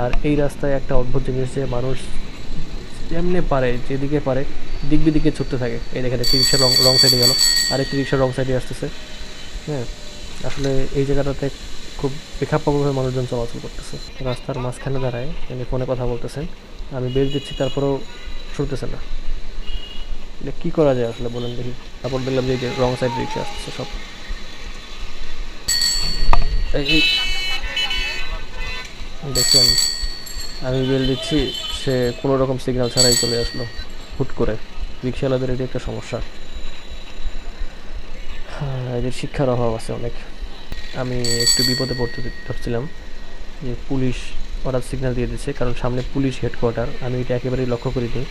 আর এই রাস্তায় একটা অদ্ভুত জিনিস যে মানুষ যেমনি পারে যেদিকে পারে দিক বিদিকে ছুটতে থাকে। এই দেখেন একটি রিক্সা রং সাইডে গেল, আরেকটি রিক্সা রং সাইডে আসতেছে। হ্যাঁ, আসলে এই জায়গাটাতে খুব বেখাপ্পাভাবে মানুষজন চলাচল করতেছে। রাস্তার মাঝখানে দাঁড়ায় উনি ফোনে কথা বলতেছেন, আমি বের দিচ্ছি তারপরেও শুনতেছে না। এটা কী করা যায় আসলে বলেন দেখি। তারপর দেখলাম যে রং সাইড রিক্সা আসতেছে সব। এই দেখছেন, আমি বেল দিচ্ছি, সে কোনো রকম সিগন্যাল ছাড়াই চলে আসলো হুট করে। রিক্সাওয়ালাদের এটি একটা সমস্যা। এদের শিক্ষার অভাব আছে অনেক। আমি একটু বিপদে পড়তে ধরছিলাম যে পুলিশ ওরা সিগন্যাল দিয়ে দিচ্ছে, কারণ সামনে পুলিশ হেডকোয়ার্টার। আমি এটা একেবারেই লক্ষ্য করিনি।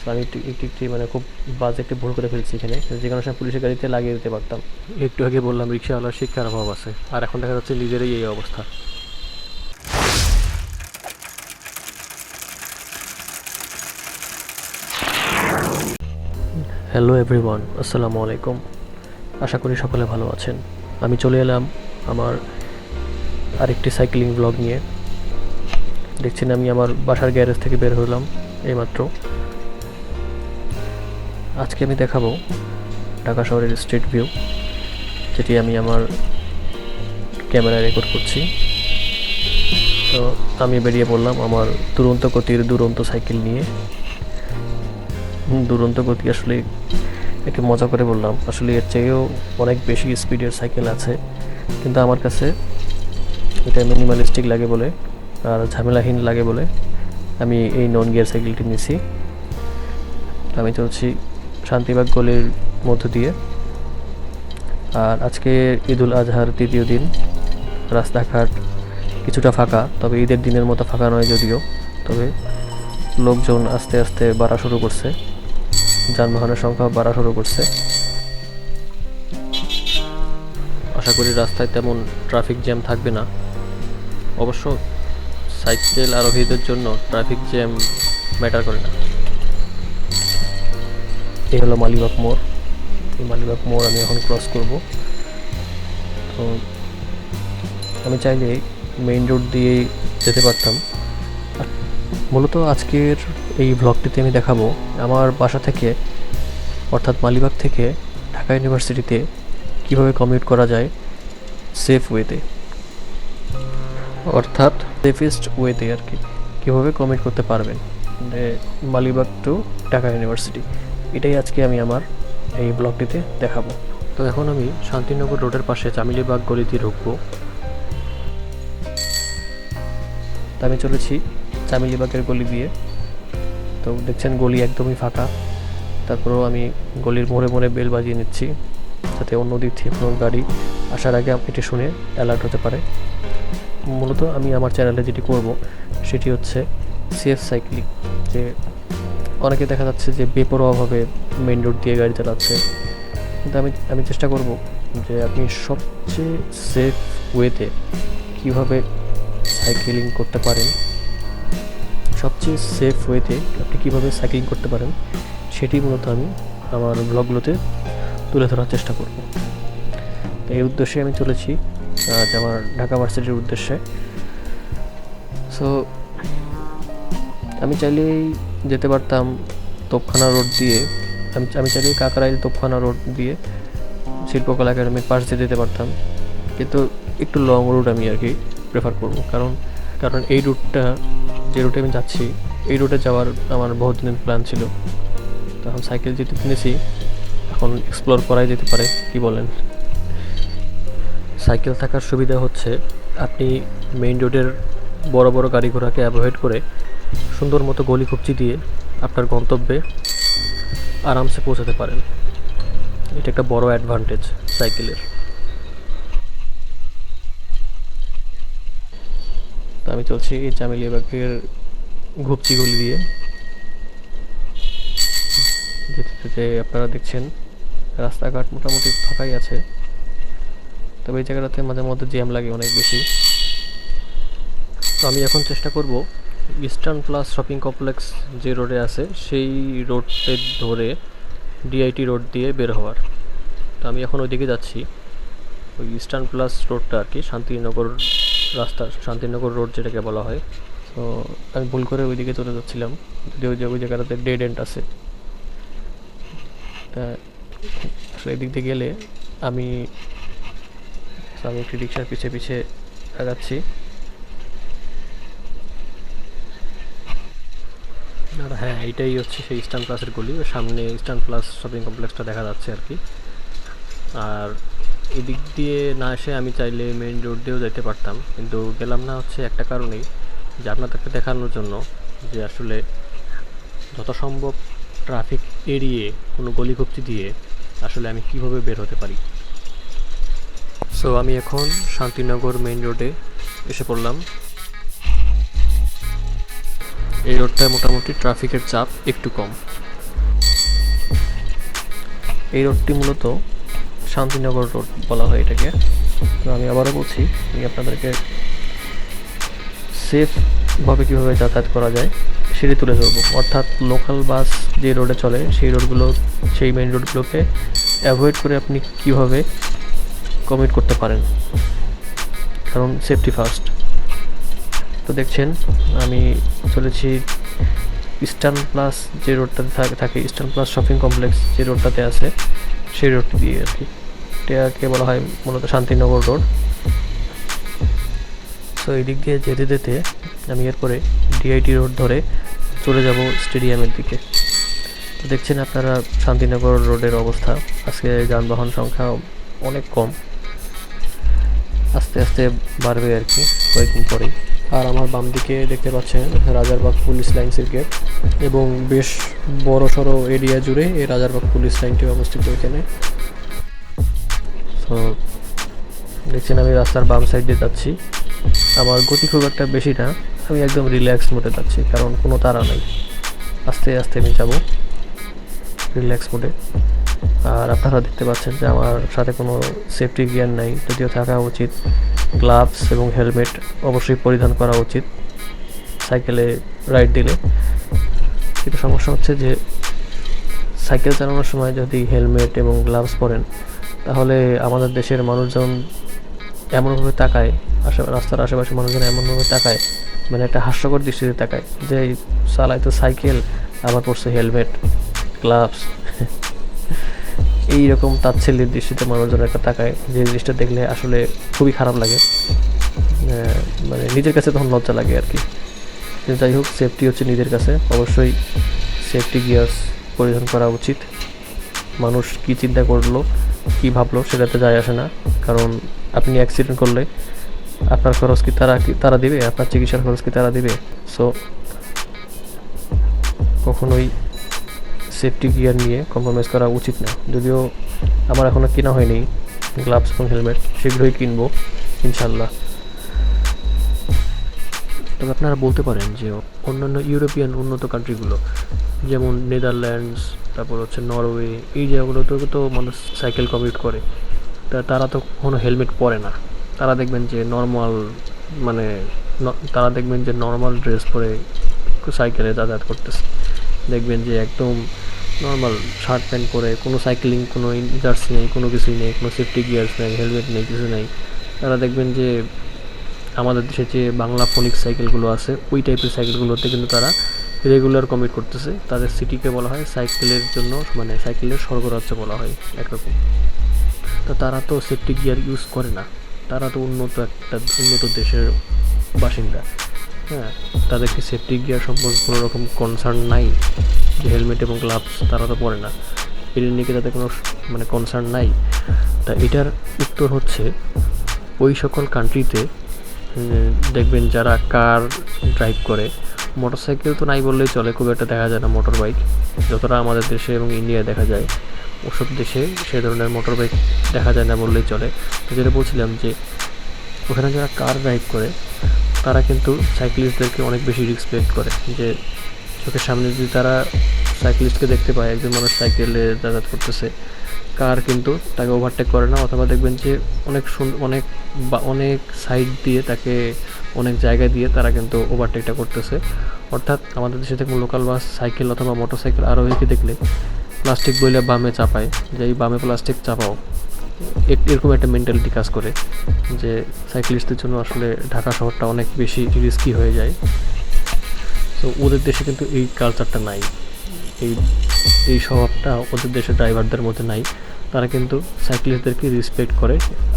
তো আমি একটু মানে খুব বাজে একটু ভুল করে ফেলছি এখানে, যে কোনো সময় পুলিশের গাড়িতে লাগিয়ে দিতে পারতাম। একটু আগে বললাম রিক্সাওয়ালার শিক্ষার অভাব আছে, আর এখন দেখা যাচ্ছে নিজেরই এই অবস্থা। হ্যালো এভরিওয়ান, আসসালামু আলাইকুম। আশা করি সকলে ভালো আছেন। আমি চলে এলাম আমার আরেকটি সাইক্লিং ব্লগ নিয়ে। দেখছেন আমি আমার বাসার গ্যারেজ থেকে বের হলাম এইমাত্র। আজকে আমি দেখাবো ঢাকা শহরের স্ট্রিট ভিউ, যেটি আমি আমার ক্যামেরায় রেকর্ড করছি। তো আমি বেরিয়ে পড়লাম আমার দুরন্ত গতির দুরন্ত সাইকেল নিয়ে। দুরন্ত গতি আসলে একটু মজা করে বললাম, আসলে এর চেয়েও অনেক বেশি স্পিডের সাইকেল আছে, কিন্তু আমার কাছে এটা মিনিমালিস্টিক লাগে বলে আর ঝামেলাহীন লাগে বলে আমি এই নন গিয়ার সাইকেলটি নিয়েছি। আমি চলছি শান্তিবাগ গলির মধ্য দিয়ে। আর আজকে ঈদুল আজহার তৃতীয় দিন, রাস্তাঘাট কিছুটা ফাঁকা, তবে ঈদের দিনের মতো ফাঁকা নয় যদিও। তবে লোকজন আস্তে আস্তে বাড়া শুরু করছে, যানবাহনের সংখ্যা বাড়া শুরু করছে। আশা করি রাস্তায় তেমন ট্রাফিক জ্যাম থাকবে না। অবশ্য সাইকেল আরোহীদের জন্য ট্রাফিক জ্যাম ম্যাটার করে না। এই হলো মালিবাগ মোড়। এই মালিবাগ মোড় আমি এখন ক্রস করব। তো আমি চাইলে মেইন রোড দিয়েই যেতে পারতাম। মূলত আজকের এই ব্লগটিতে আমি দেখাবো আমার বাসা থেকে, অর্থাৎ মালিবাগ থেকে ঢাকা ইউনিভার্সিটিতে কীভাবে কমিউট করা যায় সেফ ওয়েতে, অর্থাৎ সেফেস্ট ওয়েতে আর কি, কীভাবে কমিউট করতে পারবেন মালিবাগ টু ঢাকা ইউনিভার্সিটি। এটাই আজকে আমি আমার এই ব্লগটিতে দেখাবো। তো এখন আমি শান্তিনগর রোডের পাশে চামিলিবাগ গলিতে ঢুকবো। তো আমি চলেছি চামিলিবাগের গলি দিয়ে। তো দেখছেন গলি একদমই ফাঁকা, তারপরেও আমি গলির মোড়ে মোড়ে বেল বাজিয়ে নিচ্ছি, যাতে অন্য দিক থেকে কোনো গাড়ি আসার আগে এটি শুনে অ্যালার্ট হতে পারে। মূলত আমি আমার চ্যানেলে যেটি করব সেটি হচ্ছে সেফ সাইক্লিং। যে অনেকে দেখা যাচ্ছে যে বেপরোয়াভাবে মেইন রোড দিয়ে গাড়ি চালাচ্ছে, কিন্তু আমি চেষ্টা করব যে আপনি সবচেয়ে সেফ ওয়েতে কীভাবে সাইকেলিং করতে পারেন, সবচেয়ে সেফ ওয়েতে আপনি কীভাবে সাইক্লিং করতে পারেন সেটি মূলত আমি আমার ব্লগগুলোতে তুলে ধরার চেষ্টা করব। তো এই উদ্দেশ্যে আমি চলেছি আজ আমার ঢাকা ভার্সিটির উদ্দেশ্যে। সো আমি চাইলেই যেতে পারতাম তোপখানা রোড দিয়ে, আমি চাইলেই কাকরাইল তোপখানা রোড দিয়ে শিল্পকলা একাডেমির পাশ দিয়ে যেতে পারতাম, কিন্তু একটু লং রুট আমি আর কি প্রেফার করব। কারণ এই রুটটা, যে রুটে আমি যাচ্ছি, এই রুটে যাওয়ার আমার বহুত দিনের প্ল্যান ছিল। তখন সাইকেল যেতে কিনেছি, এখন এক্সপ্লোর করাই যেতে পারে, কি বলেন? সাইকেল থাকার সুবিধা হচ্ছে আপনি মেইন রোডের বড় বড় গাড়ি ঘোড়াকে অ্যাভয়েড করে সুন্দর মতো গলি খুপচি দিয়ে আপনার গন্তব্যে আরামসে পৌঁছাতে পারেন। এটা একটা বড় অ্যাডভান্টেজ সাইকেলের। তো আমি চলছি এই চামেলিয়াবাগের ঘুপচি গলি দিয়ে। যেতে যেতে আপনারা দেখছেন রাস্তাঘাট মোটামুটি ফাঁকাই আছে, তবে এই জায়গাটাতে মাঝে মধ্যে জ্যাম লাগে অনেক বেশি। তো আমি এখন চেষ্টা করব ইস্টার্ন প্লাস শপিং কমপ্লেক্স যে রোডে আছে সেই রোডে ধরে ডিআইটি রোড দিয়ে বের হওয়ার। তো আমি এখন ওইদিকে যাচ্ছি, ওই ইস্টার্ন প্লাস রোডটা আর কি, শান্তিনগর রাস্তা, শান্তিনগর রোড যেটাকে বলা হয়। তো আমি ভুল করে ওইদিকে চলে যাচ্ছিলাম, যদিও যে ওই জায়গাটাতে ডেড এন্ড আছে। তা আসলে এদিক দিয়ে গেলে আমি আমি একটি রিক্সার পিছে পিছে আগাচ্ছি। আর হ্যাঁ, এইটাই হচ্ছে সেই ইস্টার্ন প্লাসের গলি, সামনে ইস্টার্ন প্লাস শপিং কমপ্লেক্সটা দেখা যাচ্ছে আর কি। আর এদিক দিয়ে না এসে আমি চাইলে মেইন রোড দিয়েও যেতে পারতাম, কিন্তু গেলাম না হচ্ছে একটা কারণেই, যে আপনাদেরকে দেখানোর জন্য যে আসলে যত সম্ভব ট্রাফিক এড়িয়ে কোনো গলিকপ্তি দিয়ে আসলে আমি কিভাবে বের হতে পারি। সো আমি এখন শান্তিনগর মেইন রোডে এসে পড়লাম। এই রোডটায় মোটামুটি ট্রাফিকের চাপ একটু কম। এই রোডটি মূলত শান্তিনগর রোড বলা হয় এটাকে। তো আমি আবারও বলছি, আমি আপনাদেরকে সেফভাবে কীভাবে যাতায়াত করা যায় সেটি তুলে ধরবো। অর্থাৎ লোকাল বাস যে রোডে চলে সেই মেইন রোডগুলোকে অ্যাভয়েড করে আপনি কীভাবে কমিট করতে পারেন, কারণ সেফটি ফার্স্ট। তো দেখছেন আমি চলেছি ইস্টার্ন প্লাস যে রোডটাতে থাকে ইস্টার্ন প্লাস শপিং কমপ্লেক্স যে রোডটাতে আছে সেই রোডটি দিয়ে আর কি। এটাকে বলা হয় মূলত শান্তিনগর রোড। সো এই দিক দিয়ে যেতে যেতে আমি এরপরে ডিআইটি রোড ধরে চলে যাব স্টেডিয়ামের দিকে। তো দেখছেন আপনারা শান্তিনগর রোডের অবস্থা, আজকে যানবাহন সংখ্যা অনেক কম, আস্তে আস্তে বাড়বে আর কি কয়েকদিন পরেই। আর আমার বাম দিকে দেখতে পাচ্ছেন রাজারবাগ পুলিশ লাইন্সের গেট, এবং বেশ বড় সড়ো এরিয়া জুড়ে এই রাজারবাগ পুলিশ লাইনটি অবস্থিত এখানে। তো দেখছেন আমি রাস্তার বাম সাইড দিয়ে যাচ্ছি, আমার গতি খুব একটা বেশি না, আমি একদম রিল্যাক্স মোডে যাচ্ছি, কারণ কোনো তাড়া নেই, আস্তে আস্তে আমি যাব রিল্যাক্স মোডে। আর আপনারা দেখতে পাচ্ছেন যে আমার সাথে কোনো সেফটি গিয়ার নাই, যদিও থাকা উচিত। গ্লাভস এবং হেলমেট অবশ্যই পরিধান করা উচিত সাইকেলে রাইড দিলে। কিন্তু সমস্যা হচ্ছে যে সাইকেল চালানোর সময় যদি হেলমেট এবং গ্লাভস পরেন, তাহলে আমাদের দেশের মানুষজন এমনভাবে তাকায়, রাস্তার আশেপাশে মানুষজন এমনভাবে তাকায়, মানে একটা হাস্যকর দৃষ্টিতে তাকায় যে চালায় তো সাইকেল, আবার পড়ছে হেলমেট গ্লাভস। এইরকম তাচ্ছিল্যের দৃষ্টিতে মানুষজন একটা তাকায়, যে জিনিসটা দেখলে আসলে খুবই খারাপ লাগে, মানে নিজের কাছে তখন লজ্জা লাগে আর কি। কিন্তু যাই হোক, সেফটি হচ্ছে নিজের কাছে, অবশ্যই সেফটি গিয়ার্স পরিধান করা উচিত। মানুষ কি চিন্তা করলো, কি ভাবলো সেটাতে যায় আসে না, কারণ আপনি অ্যাক্সিডেন্ট করলে আপনার খরচ কি তারা দিবে, আপনার চিকিৎসার খরচ কি তারা দিবে? সো কখনোই সেফটি গিয়ার নিয়ে কম্প্রোমাইজ করা উচিত না। যদিও আমার এখনও কেনা হয়নি গ্লাভস এবং হেলমেট, শীঘ্রই কিনবো ইনশাল্লাহ। তবে আপনারা বলতে পারেন যে অন্যান্য ইউরোপিয়ান উন্নত কান্ট্রিগুলো, যেমন নেদারল্যান্ডস, তারপর হচ্ছে নরওয়ে, এই জায়গাগুলোতেও তো মানুষ সাইকেল কমিউট করে, তারা তো কোনো হেলমেট পরে না। তারা দেখবেন যে নর্মাল ড্রেস পরে সাইকেলে যাতায়াত করতেছে, দেখবেন যে একদম নর্মাল শার্ট প্যান্ট পরে, কোনো সাইক্লিং, কোনো জার্সি নেই, কোনো কিছুই নেই, কোনো সেফটি গিয়ার্স নেই, হেলমেট নেই, কিছু নেই। তারা দেখবেন যে আমাদের দেশে যে বাংলা ফোনিক সাইকেলগুলো আছে ওই টাইপের সাইকেলগুলোতে কিন্তু তারা রেগুলার কমিট করতেছে। তাদের সিটিকে বলা হয় সাইকেলের জন্য, মানে সাইকেলের স্বর্গরাজ্য বলা হয় একরকম। তো তারা তো সেফটি গিয়ার ইউজ করে না, তারা তো উন্নত দেশের বাসিন্দা। হ্যাঁ, তাদেরকে সেফটি গিয়ার সম্পর্কে কোনো রকম কনসার্ন নাই, যে হেলমেট এবং গ্লাভস তারা তো পরে না, এর নিয়ে তাদের কোনো কনসার্ন নাই। তা এটার উত্তর হচ্ছে ওই সকল কান্ট্রিতে দেখবেন যারা কার ড্রাইভ করে, মোটর সাইকেল তো নাই বললেই চলে, খুব একটা দেখা যায় না মোটর বাইক, যতটা আমাদের দেশে এবং ইন্ডিয়ায় দেখা যায়, ওসব দেশে সে ধরনের মোটর বাইক দেখা যায় না বললেই চলে। তো যেটা বলছিলাম যে ওখানে যারা কার ড্রাইভ করে তারা কিন্তু সাইক্লিস্টদেরকে অনেক বেশি রেসপেক্ট করে, যে চোখের সামনে যদি তারা সাইক্লিস্টকে দেখতে পায়, একজন মানুষ সাইকেলে যাতায়াত করতেছে, কার কিন্তু তাকে ওভারটেক করে না, অথবা দেখবেন যে অনেক সাইড দিয়ে তাকে, অনেক জায়গা দিয়ে তারা কিন্তু ওভারটেকটা করতেছে। অর্থাৎ আমাদের দেশে দেখুন লোকাল বাস, সাইকেল অথবা মোটর সাইকেল আরোহীকে দেখলে প্লাস্টিক বইলে বামে চাপায়, যে এই বামে প্লাস্টিক চাপাও, এরকম একটা মেন্টালিটি কাজ করে যে সাইক্লিস্টদের জন্য আসলে ঢাকা শহরটা অনেক বেশি রিস্কি হয়ে যায়। তো ওদের দেশে কিন্তু এই কালচারটা নাই, এই এই স্বভাবটা ওদের দেশের ড্রাইভারদের মধ্যে নাই। তারা কিন্তু সাইক্লিস্টদেরকে রেসপেক্ট করে।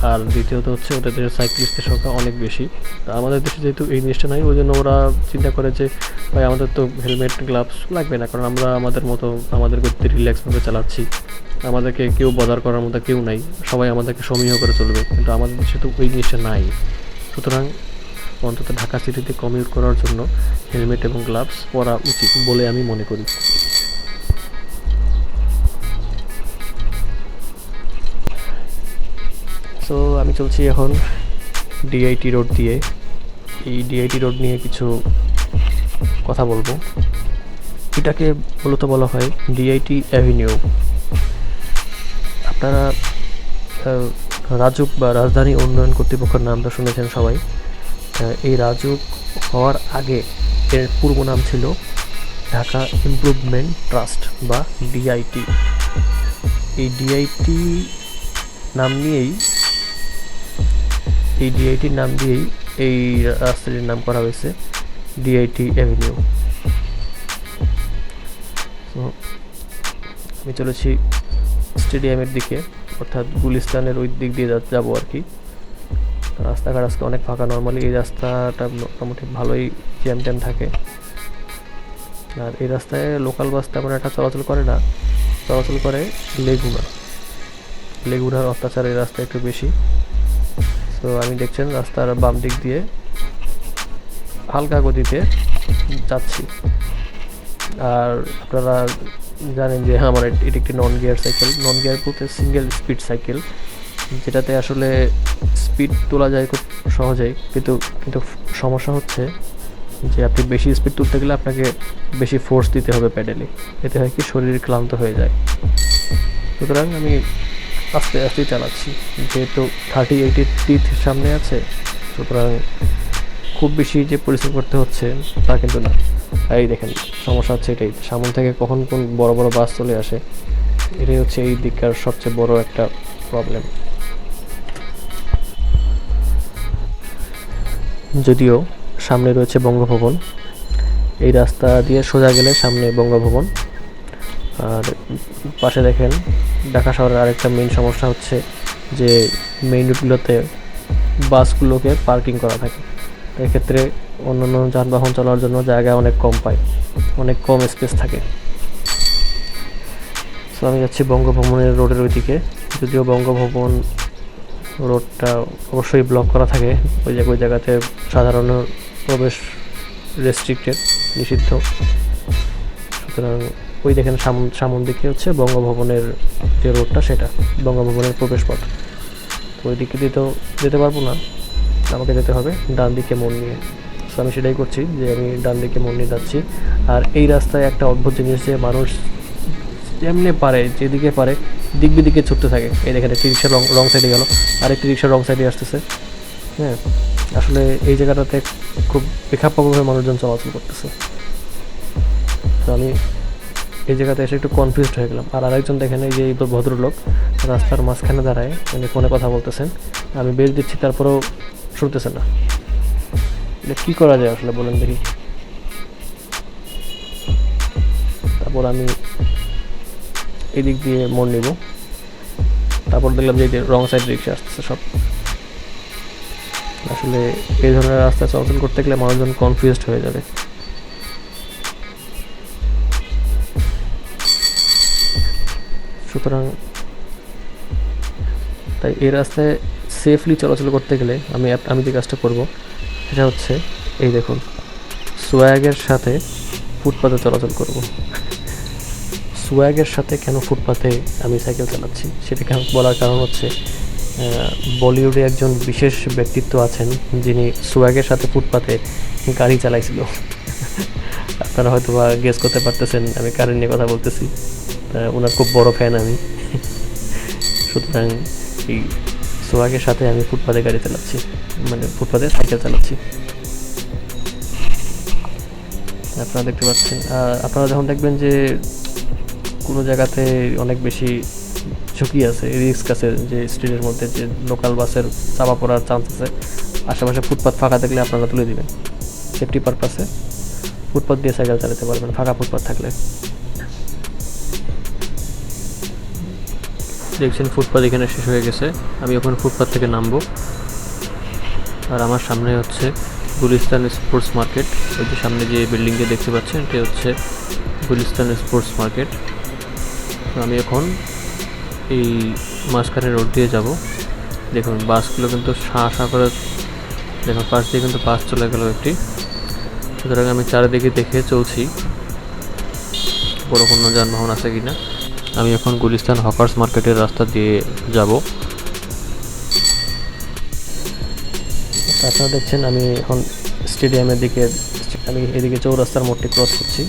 আর দ্বিতীয়ত হচ্ছে ওদের দেশের সাইক্লিস্টদের সংখ্যা অনেক বেশি। তা আমাদের দেশে যেহেতু এই জিনিসটা নাই, ওই জন্য ওরা চিন্তা করে যে ভাই আমাদের তো হেলমেট গ্লাভস লাগবে না, কারণ আমরা আমাদের মতো আমাদের গতিতে রিল্যাক্সভাবে চালাচ্ছি, আমাদেরকে কেউ বদার করার মতো কেউ নাই, সবাই আমাদেরকে সমীহ করে চলবে। কিন্তু আমাদের দেশে তো ওই জিনিসটা নাই। সুতরাং অন্তত ঢাকা সিটিতে কমিউট করার জন্য হেলমেট এবং গ্লাভস পরা উচিত বলে আমি মনে করি। সো আমি চলছি এখন ডিআইটি রোড দিয়ে। এই ডিআইটি রোড নিয়ে কিছু কথা বলবো। এটাকে মূলত বলা হয় ডিআইটি অ্যাভিনিউ। আপনারা রাজুক বা রাজধানী উন্নয়ন কর্তৃপক্ষের নামটা শুনেছেন সবাই। এই রাজুক হওয়ার আগে এর পূর্ব নাম ছিল ঢাকা ইমপ্রুভমেন্ট ট্রাস্ট বা ডিআইটি। এই ডিআইটি নাম দিয়েই এই রাস্তাটির নাম করা হয়েছে ডিআইটি অ্যাভিনিউ। তো আমি চলেছি স্টেডিয়ামের দিকে, অর্থাৎ গুলিস্তানের ওই দিক দিয়ে যাবো আর কি। রাস্তাঘাট আজকে অনেক ফাঁকা। নর্মালি এই রাস্তাটা মোটামুটি ভালোই জ্যাম ট্যাম থাকে। আর এই রাস্তায় লোকাল বাস তেমন একটা চলাচল করে না, চলাচল করে লেগুনার অত্যাচার এই রাস্তা একটু বেশি। তো আমি দেখছেন রাস্তার বাম দিক দিয়ে হালকা গতিতে যাচ্ছি। আর আপনারা জানেন যে আমার এটি একটি নন গিয়ার বলতে সিঙ্গেল স্পিড সাইকেল, যেটাতে আসলে স্পিড তোলা যায় খুব সহজেই। কিন্তু সমস্যা হচ্ছে যে আপনি বেশি স্পিড তুলতে গেলে আপনাকে বেশি ফোর্স দিতে হবে প্যাডেলে। এতে হয় কি শরীর ক্লান্ত হয়ে যায়। সুতরাং আমি আস্তে আস্তেই চালাচ্ছি, যেহেতু 30-80 সামনে আছে। সুতরাং খুব বেশি যে পরিশ্রম করতে হচ্ছে তা কিন্তু না। এই দেখেন সমস্যা হচ্ছে এটাই, সামনে থেকে কখন কোন বড় বড় বাস চলে আসে, এটাই হচ্ছে এই দিককার সবচেয়ে বড় একটা প্রবলেম। যদিও সামনে রয়েছে বঙ্গভবন, এই রাস্তা দিয়ে সোজা গেলে সামনে বঙ্গভবন। আর পাশে দেখেন ঢাকা শহরের আরেকটা মেইন সমস্যা হচ্ছে যে মেইন রুটগুলোতে বাসগুলোকে পার্কিং করা থাকে। এক্ষেত্রে অন্যান্য যানবাহন চলার জন্য জায়গা অনেক কম পায়, অনেক কম স্পেস থাকে। সো আমি যাচ্ছি বঙ্গভবনের রোডের ওইদিকে। যদিও বঙ্গভবন রোডটা অবশ্যই ব্লক করা থাকে, ওই জায়গাতে সাধারণ প্রবেশ রেস্ট্রিক্টেড, নিষিদ্ধ। সুতরাং ওই দেখেন সামন দিকে হচ্ছে বঙ্গভবনের যে রোডটা, সেটা বঙ্গভবনের প্রবেশ পথ। তো ওই দিকে দিয়ে তো যেতে পারবো না, আমাকে যেতে হবে ডান দিকে মোড় নিয়ে। সো আমি সেটাই করছি যে আমি ডান দিকে মোড় নিয়ে যাচ্ছি। আর এই রাস্তায় একটা অদ্ভুত জিনিস যে মানুষ যেমনি পারে, যেদিকে পারে দিক বিদিকে ছুটতে থাকে। এই দেখেন একটি রিক্সা রং সাইডে গেল, আরেকটি রিক্সা রং সাইডে আসতেছে। হ্যাঁ, আসলে এই জায়গাটাতে খুব বেখাপ্পাভাবে মানুষজন চলাচল করতেছে। তো আমি এই জায়গাতে এসে একটু কনফিউজড হয়ে গেলাম। আর আরেকজন দেখেন এই যে এই ভদ্রলোক রাস্তার মাঝখানে দাঁড়ায় উনি ফোনে কথা বলতেছেন, আমি বের দিচ্ছি তারপরেও শুনতেছে না। এটা কী করা যায় আসলে বলেন দেখি। তারপর আমি এদিক দিয়ে মোড় নিব, তারপর দেখলাম যে রং সাইড রিক্সা আসতেছে সব। আসলে এই ধরনের রাস্তায় চলাচল করতে গেলে মানুষজন কনফিউজড হয়ে যাবে। সুতরাং তাই এই রাস্তায় সেফলি চলাচল করতে গেলে আমি যে কাজটা করব সেটা হচ্ছে এই দেখুন, সোয়াগের সাথে ফুটপাতে চলাচল করব। সোয়াগের সাথে কেন ফুটপাতে আমি সাইকেল চালাচ্ছি সেটা কেন বলার কারণ হচ্ছে বলিউডে একজন বিশেষ ব্যক্তিত্ব আছেন যিনি সোয়াগের সাথে ফুটপাতে গাড়ি চালাইছিল। আপনারা হয়তো বা গেস করতে পারতেছেন আমি কারেন্ট নিয়ে কথা বলতেছি। ওনার খুব বড় ফ্যান আমি। সুতরাং এই সোয়াগের সাথে আমি ফুটপাতে গাড়ি চালাচ্ছি, মানে ফুটপাতে সাইকেল চালাচ্ছি। আপনারা দেখতে পাচ্ছেন। আপনারা যখন দেখবেন যে কোনো জায়গাতে অনেক বেশি ঝুঁকি আছে, রিস্ক আছে যে স্ট্রিটের মধ্যে যে লোকাল বাসের চাপা পড়ার চান্স আছে। আশেপাশে ফুটপাথ ফাঁকা থাকলে আপনারা তুলে দিবেন, সেফটি পারপাসে ফুটপাথ দিয়ে সাইকেল চালাতে পারবেন ফাঁকা ফুটপাথ থাকলে। দেখছেন ফুটপাথ এখানে শেষ হয়ে গেছে, আমি এখন ফুটপাথ থেকে নামবো। আর আমার সামনে হচ্ছে গুলিস্তান স্পোর্টস মার্কেট। ওই যে সামনে যে বিল্ডিংটা দেখতে পাচ্ছেন এটা হচ্ছে গুলিস্তান স্পোর্টস মার্কেট। তো আমি এখন এই মাঝখানে রোড দিয়ে যাব। দেখুন বাসগুলো কিন্তু শাঁ করে, দেখুন পাশ দিয়ে কিন্তু বাস চলে গেল একটি। সুতরাং আমি চারিদিকে দেখে চলছি বড় কোনো যানবাহন আছে কিনা। আমি এখন গুলিস্তান হকার্স মার্কেটের রাস্তা দিয়ে যাব। আপনারা দেখছেন আমি এখন স্টেডিয়ামের দিকে, আমি এদিকে চৌরাস্তার মোড়টি ক্রস করছি।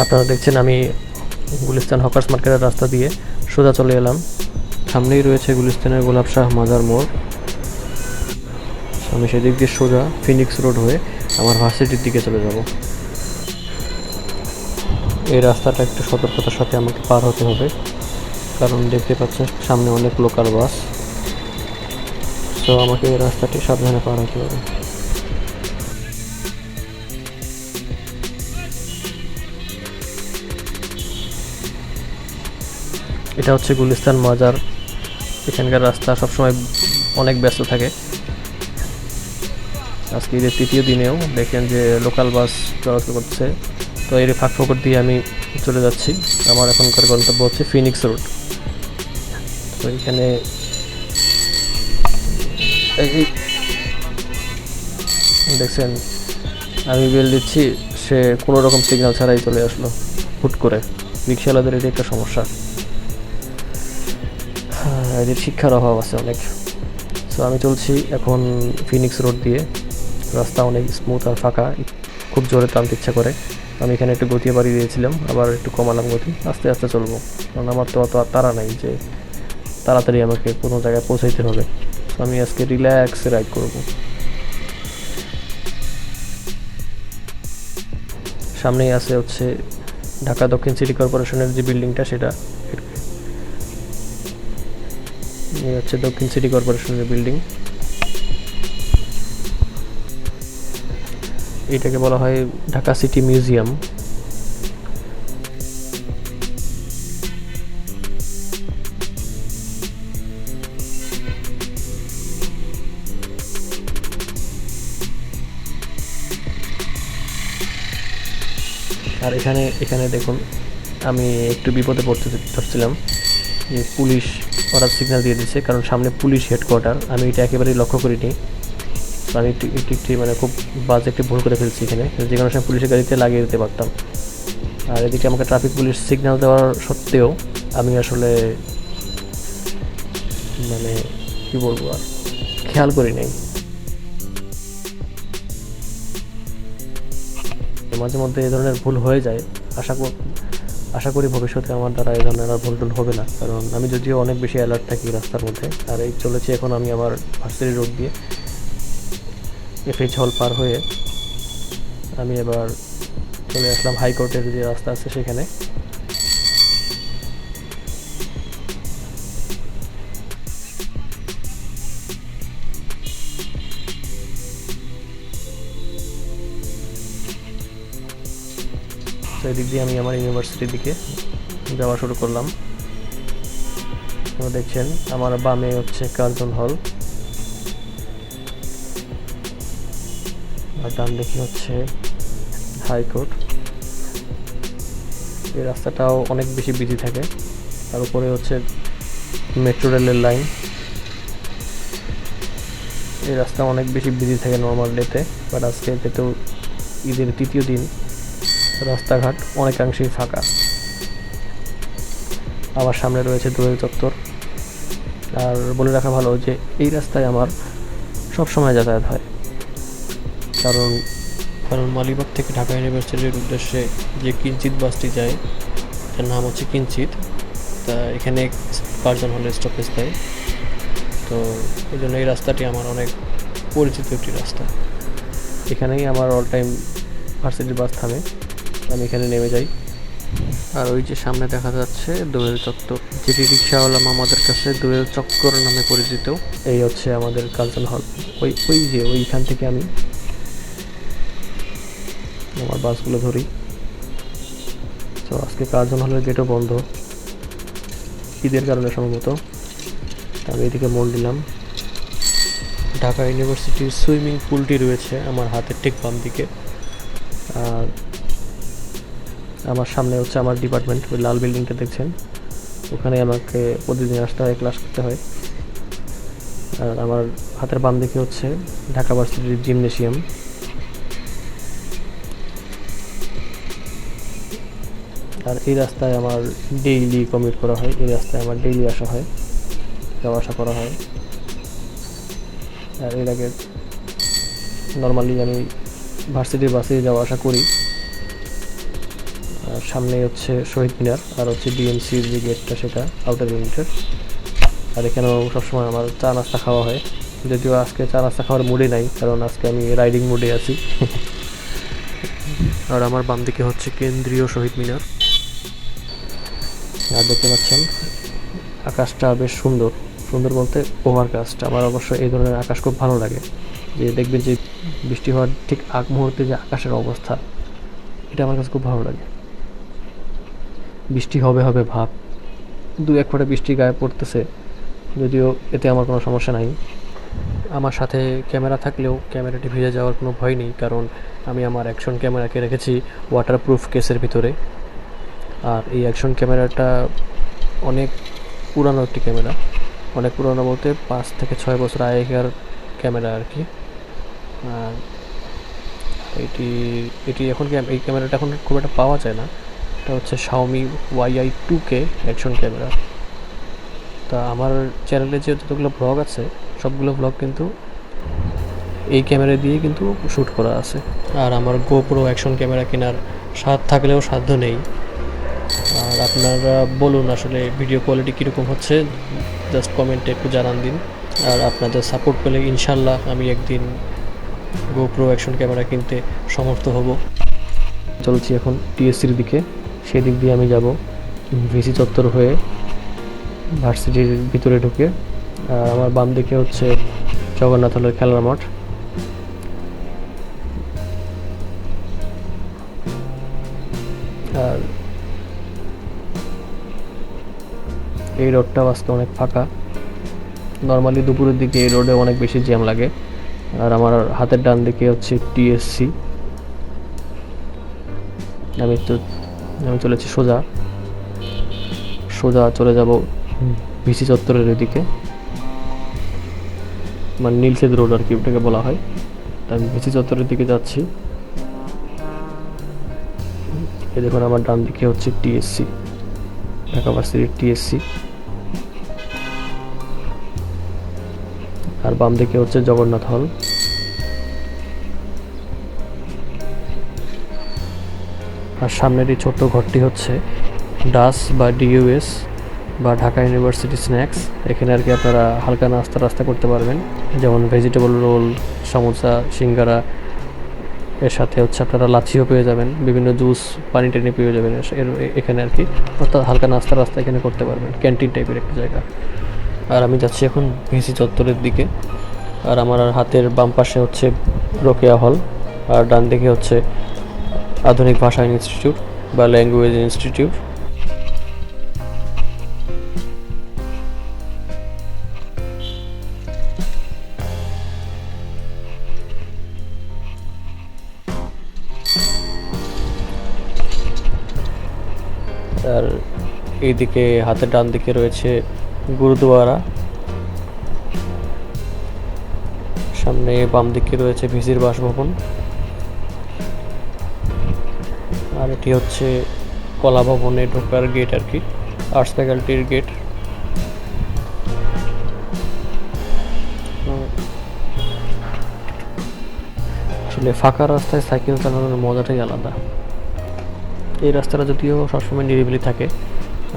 আপনারা দেখছেন আমি গুলিস্তান হকার্স মার্কেটের রাস্তা দিয়ে সোজা চলে এলাম। সামনেই রয়েছে গুলিস্তানের গোলাপ শাহ মাজার মোড়। আমি সেদিক দিয়ে সোজা ফিনিক্স রোড হয়ে আমার ভার্সিটির দিকে চলে যাব। এই রাস্তাটা একটু সতর্কতার সাথে আমাকে পার হতে হবে, কারণ দেখতে পাচ্ছেন সামনে অনেক লোকাল বাস। তো আমাকে এই রাস্তাটি সাবধানে পার হতে হবে। এটা হচ্ছে গুলিস্তান মাজার। এখানকার রাস্তা সবসময় অনেক ব্যস্ত থাকে। আজকে ঈদের তৃতীয় দিনেও দেখেন যে লোকাল বাস চলাচল করছে। তো এর ফাঁক ফোকর দিয়ে আমি চলে যাচ্ছি। আমার এখনকার গন্তব্য হচ্ছে ফিনিক্স রোড। তো এখানে দেখছেন আমি বেল দিচ্ছি, সে কোনো রকম সিগন্যাল ছাড়াই চলে আসলো হুট করে। রিক্সাওয়ালাদের এটা একটা সমস্যা, এদের শিক্ষার অভাব আছে অনেক। সো আমি চলছি এখন ফিনিক্স রোড দিয়ে। রাস্তা অনেক স্মুথ আর ফাঁকা, খুব জোরে টানতে ইচ্ছা করে। আমি এখানে একটু গতি বাড়িয়ে দিয়েছিলাম, আবার একটু কমালাম গতি। আস্তে আস্তে চলবো, কারণ আমার তো অত তাড়া নাই যে তাড়াতাড়ি আমাকে কোনো জায়গায় পৌঁছাইতে হবে। তো আমি আজকে রিল্যাক্সে রাইড করব। সামনেই আছে হচ্ছে ঢাকা দক্ষিণ সিটি কর্পোরেশনের যে বিল্ডিংটা, সেটা এই হচ্ছে দক্ষিণ সিটি কর্পোরেশনের বিল্ডিং। এটাকে বলা হয় ঢাকা সিটি মিউজিয়াম। আর এখানে দেখুন আমি একটু বিপদে পড়তে ধরছিলাম যে পুলিশ ওরা সিগন্যাল দিয়ে দিচ্ছে, কারণ সামনে পুলিশ হেডকোয়ার্টার। আমি এটা একেবারেই লক্ষ্য করিনি। আমি একটি মানে খুব বাজে একটি ভুল করে ফেলছি এখানে, যে কোনো সময় পুলিশের গাড়িতে লাগিয়ে দিতে পারতাম। আর এদিকে আমাকে ট্রাফিক পুলিশ সিগন্যাল দেওয়ার সত্ত্বেও আমি আসলে মানে কী বলবো আর খেয়াল করি নাই। মাঝে মধ্যে এই ধরনের ভুল হয়ে যায়। আশা করি ভবিষ্যতে আমার দ্বারা এই ধরনের আর ভুল টুল হবে না, কারণ আমি যদিও অনেক বেশি অ্যালার্ট থাকি রাস্তার মধ্যে। আর এই চলেছি এখন আমি আমার ভার্সিটি রোড দিয়ে, এফএইচ হল পার হয়ে আমি এবার চলে আসলাম হাইকোর্টের যে রাস্তা আছে সেখানে। তো এদিক দিয়ে আমি আমার ইউনিভার্সিটির দিকে যাওয়া শুরু করলাম। আপনারা দেখছেন আমার বামে হচ্ছে কার্জন হল, আর ডান দিকে হচ্ছে হাইকোর্ট। এই রাস্তাটাও অনেক বেশি বিজি থাকে। তার উপরে হচ্ছে মেট্রো রেলের লাইন। এই রাস্তা অনেক বেশি বিজি থাকে নর্মাল ডেতে, বাট আজকে যেহেতু ঈদের তৃতীয় দিন রাস্তাঘাট অনেকাংশেই ফাঁকা। আমার সামনে রয়েছে দোয়েল চত্বর। আর বলে রাখা ভালো যে এই রাস্তায় আমার সব সময় যাতায়াত হয়, কারণ মালিবাগ থেকে ঢাকা ইউনিভার্সিটির উদ্দেশ্যে যে কিঞ্চিত বাসটি যায়, তার নাম হচ্ছে কিঞ্চিত। তা এখানে কার্জন হলের স্টপেজ দেয়। তো এই জন্য এই রাস্তাটি আমার অনেক পরিচিত একটি রাস্তা। এখানেই আমার অল টাইম ভার্সিটির বাস থামে, আমি এখানে নেমে যাই। আর ওই যে সামনে দেখা যাচ্ছে দোয়েল চত্বর, যেটি রিক্সাওয়ালা মামাদের কাছে দোয়েল চক্কর নামে পরিচিত। এই হচ্ছে আমাদের কালচার হল। ওই যে ওইখান থেকে আমি আমার বাসগুলো ধরি। তো আজকে কার্জন হলের গেটও বন্ধ ঈদের কারণে সম্ভবত। আমি এদিকে মোড় দিলাম। ঢাকা ইউনিভার্সিটির সুইমিং পুলটি রয়েছে আমার হাতের ঠিক বাম দিকে। আর আমার সামনে হচ্ছে আমার ডিপার্টমেন্ট, ওই লাল বিল্ডিংটা দেখছেন, ওখানে আমাকে প্রতিদিন আসতে হয়, ক্লাস করতে হয়। আর আমার হাতের বাম দিকে হচ্ছে ঢাকা ভার্সিটির জিমনেশিয়াম। আর এই রাস্তায় আমার ডেইলি কমিউট করা হয়, এই রাস্তায় আমার ডেইলি আসা হয়, যাওয়া আসা করা হয়। আর এর আগে নর্মালি আমি ভার্সিটির বাসে যাওয়া আসা করি। আর সামনে হচ্ছে শহীদ মিনার, আর হচ্ছে ডিএমসির যে গেটটা সেটা আউটার লিমিটের। আর এখানেও সবসময় আমার চা নাস্তা খাওয়া হয়, যদিও আজকে চা নাস্তা খাওয়ার মুডে নাই, কারণ আজকে আমি রাইডিং মুডে আছি। আর আমার বাম দিকে হচ্ছে কেন্দ্রীয় শহীদ মিনার। আর দেখতে পাচ্ছেন আকাশটা বেশ সুন্দর, সুন্দর বলতে ওভারকাস্ট। আমার অবশ্য এই ধরনের আকাশ খুব ভালো লাগে, যে দেখবেন যে বৃষ্টি হওয়ার ঠিক আগ মুহূর্তে যে আকাশের অবস্থা, এটা আমার কাছে খুব ভালো লাগে। বৃষ্টি হবে হবে ভাব, দু এক ফোঁটা বৃষ্টি গায়ে পড়তেছে, যদিও এতে আমার কোনো সমস্যা নাই। আমার সাথে ক্যামেরা থাকলেও ক্যামেরাটি ভিজে যাওয়ার কোনো ভয় নেই, কারণ আমি আমার অ্যাকশন ক্যামেরাকে রেখেছি ওয়াটারপ্রুফ কেসের ভিতরে। আর এই অ্যাকশন ক্যামেরাটা অনেক পুরানো একটি ক্যামেরা, অনেক পুরানো বলতে 5 থেকে 6 বছর আগেকার ক্যামেরা আর কি। আর এটি এখন এই ক্যামেরাটা এখন খুব একটা পাওয়া যায় না। এটা হচ্ছে Xiaomi YI2K অ্যাকশন ক্যামেরা। তা আমার চ্যানেলে যে যতগুলো ব্লগ আছে সবগুলো ব্লগ কিন্তু এই ক্যামেরা দিয়ে কিন্তু শ্যুট করা আছে। আর আমার GoPro অ্যাকশন ক্যামেরা কেনার স্বাদ থাকলেও সাধ্য নেই। আর আপনারা বলুন আসলে ভিডিও কোয়ালিটি কীরকম হচ্ছে, জাস্ট কমেন্টে একটু জানান দিন। আর আপনাদের সাপোর্ট পেলে ইনশাল্লাহ আমি একদিন GoPro অ্যাকশন ক্যামেরা কিনতে সমর্থ হব। চলছি এখন টিএসসির দিকে, সেদিক দিয়ে আমি যাব ভিসি চত্বর হয়ে ভার্সিটির ভিতরে ঢুকে। আর আমার বাম দিকে হচ্ছে জগন্নাথ হলের খেলার মাঠ। আর এই রোডটাও আজকে অনেক ফাঁকা। নর্মালি দুপুরের দিকে এই রোডে অনেক বেশি জ্যাম লাগে। আর আমার হাতের ডান দিকে হচ্ছে টিএসসি। আমি চলেছি সোজা চলে যাব ভিসি চত্বরের ওইদিকে, মানে নীলক্ষেত রোড আর কি ওটাকে বলা হয়। তা আমি ভিসি চত্বরের দিকে যাচ্ছি। এই দেখুন আমার ডান দিকে হচ্ছে টিএসসি, ঢাকা ভার্সিটির টিএসসি। আর বাম দিকে হচ্ছে জগন্নাথ হল। আর সামনের এই ছোট্ট ঘরটি হচ্ছে ডাস বা ডিইউএস বা ঢাকা ইউনিভার্সিটি স্ন্যাক্স। এখানে আর কি আপনারা হালকা নাস্তা করতে পারবেন, যেমন ভেজিটেবল রোল, সমোসা, সিঙ্গারা। এর সাথে হচ্ছে আপনারা লাচ্ছিও পেয়ে যাবেন, বিভিন্ন জুস, পানি টানি পেয়ে যাবেন এখানে আর কি। অর্থাৎ হালকা নাস্তা এখানে করতে পারবেন, ক্যান্টিন টাইপের একটা জায়গা। আর আমি যাচ্ছি এখন ভিসি চত্বরের দিকে। আর আমার হাতের বাম পাশে হচ্ছে রোকেয়া হল, আর ডান দিকে হচ্ছে আধুনিক ভাষা ইনস্টিটিউট বা ল্যাঙ্গুয়েজ ইনস্টিটিউট। আর এইদিকে হাতের ডান দিকে রয়েছে গুরুদুয়ারা, সামনে বাম দিকে রয়েছে ভিসির বাসভবন। আর এটি হচ্ছে কলা ভবনে ঢোকার গেট আর কি, আর্টস ফ্যাকাল্টির গেট। আসলে ফাঁকা রাস্তায় সাইকেল চালানোর মজাটাই আলাদা। এই রাস্তাটা যদিও সবসময় নিরিবিলি থাকে।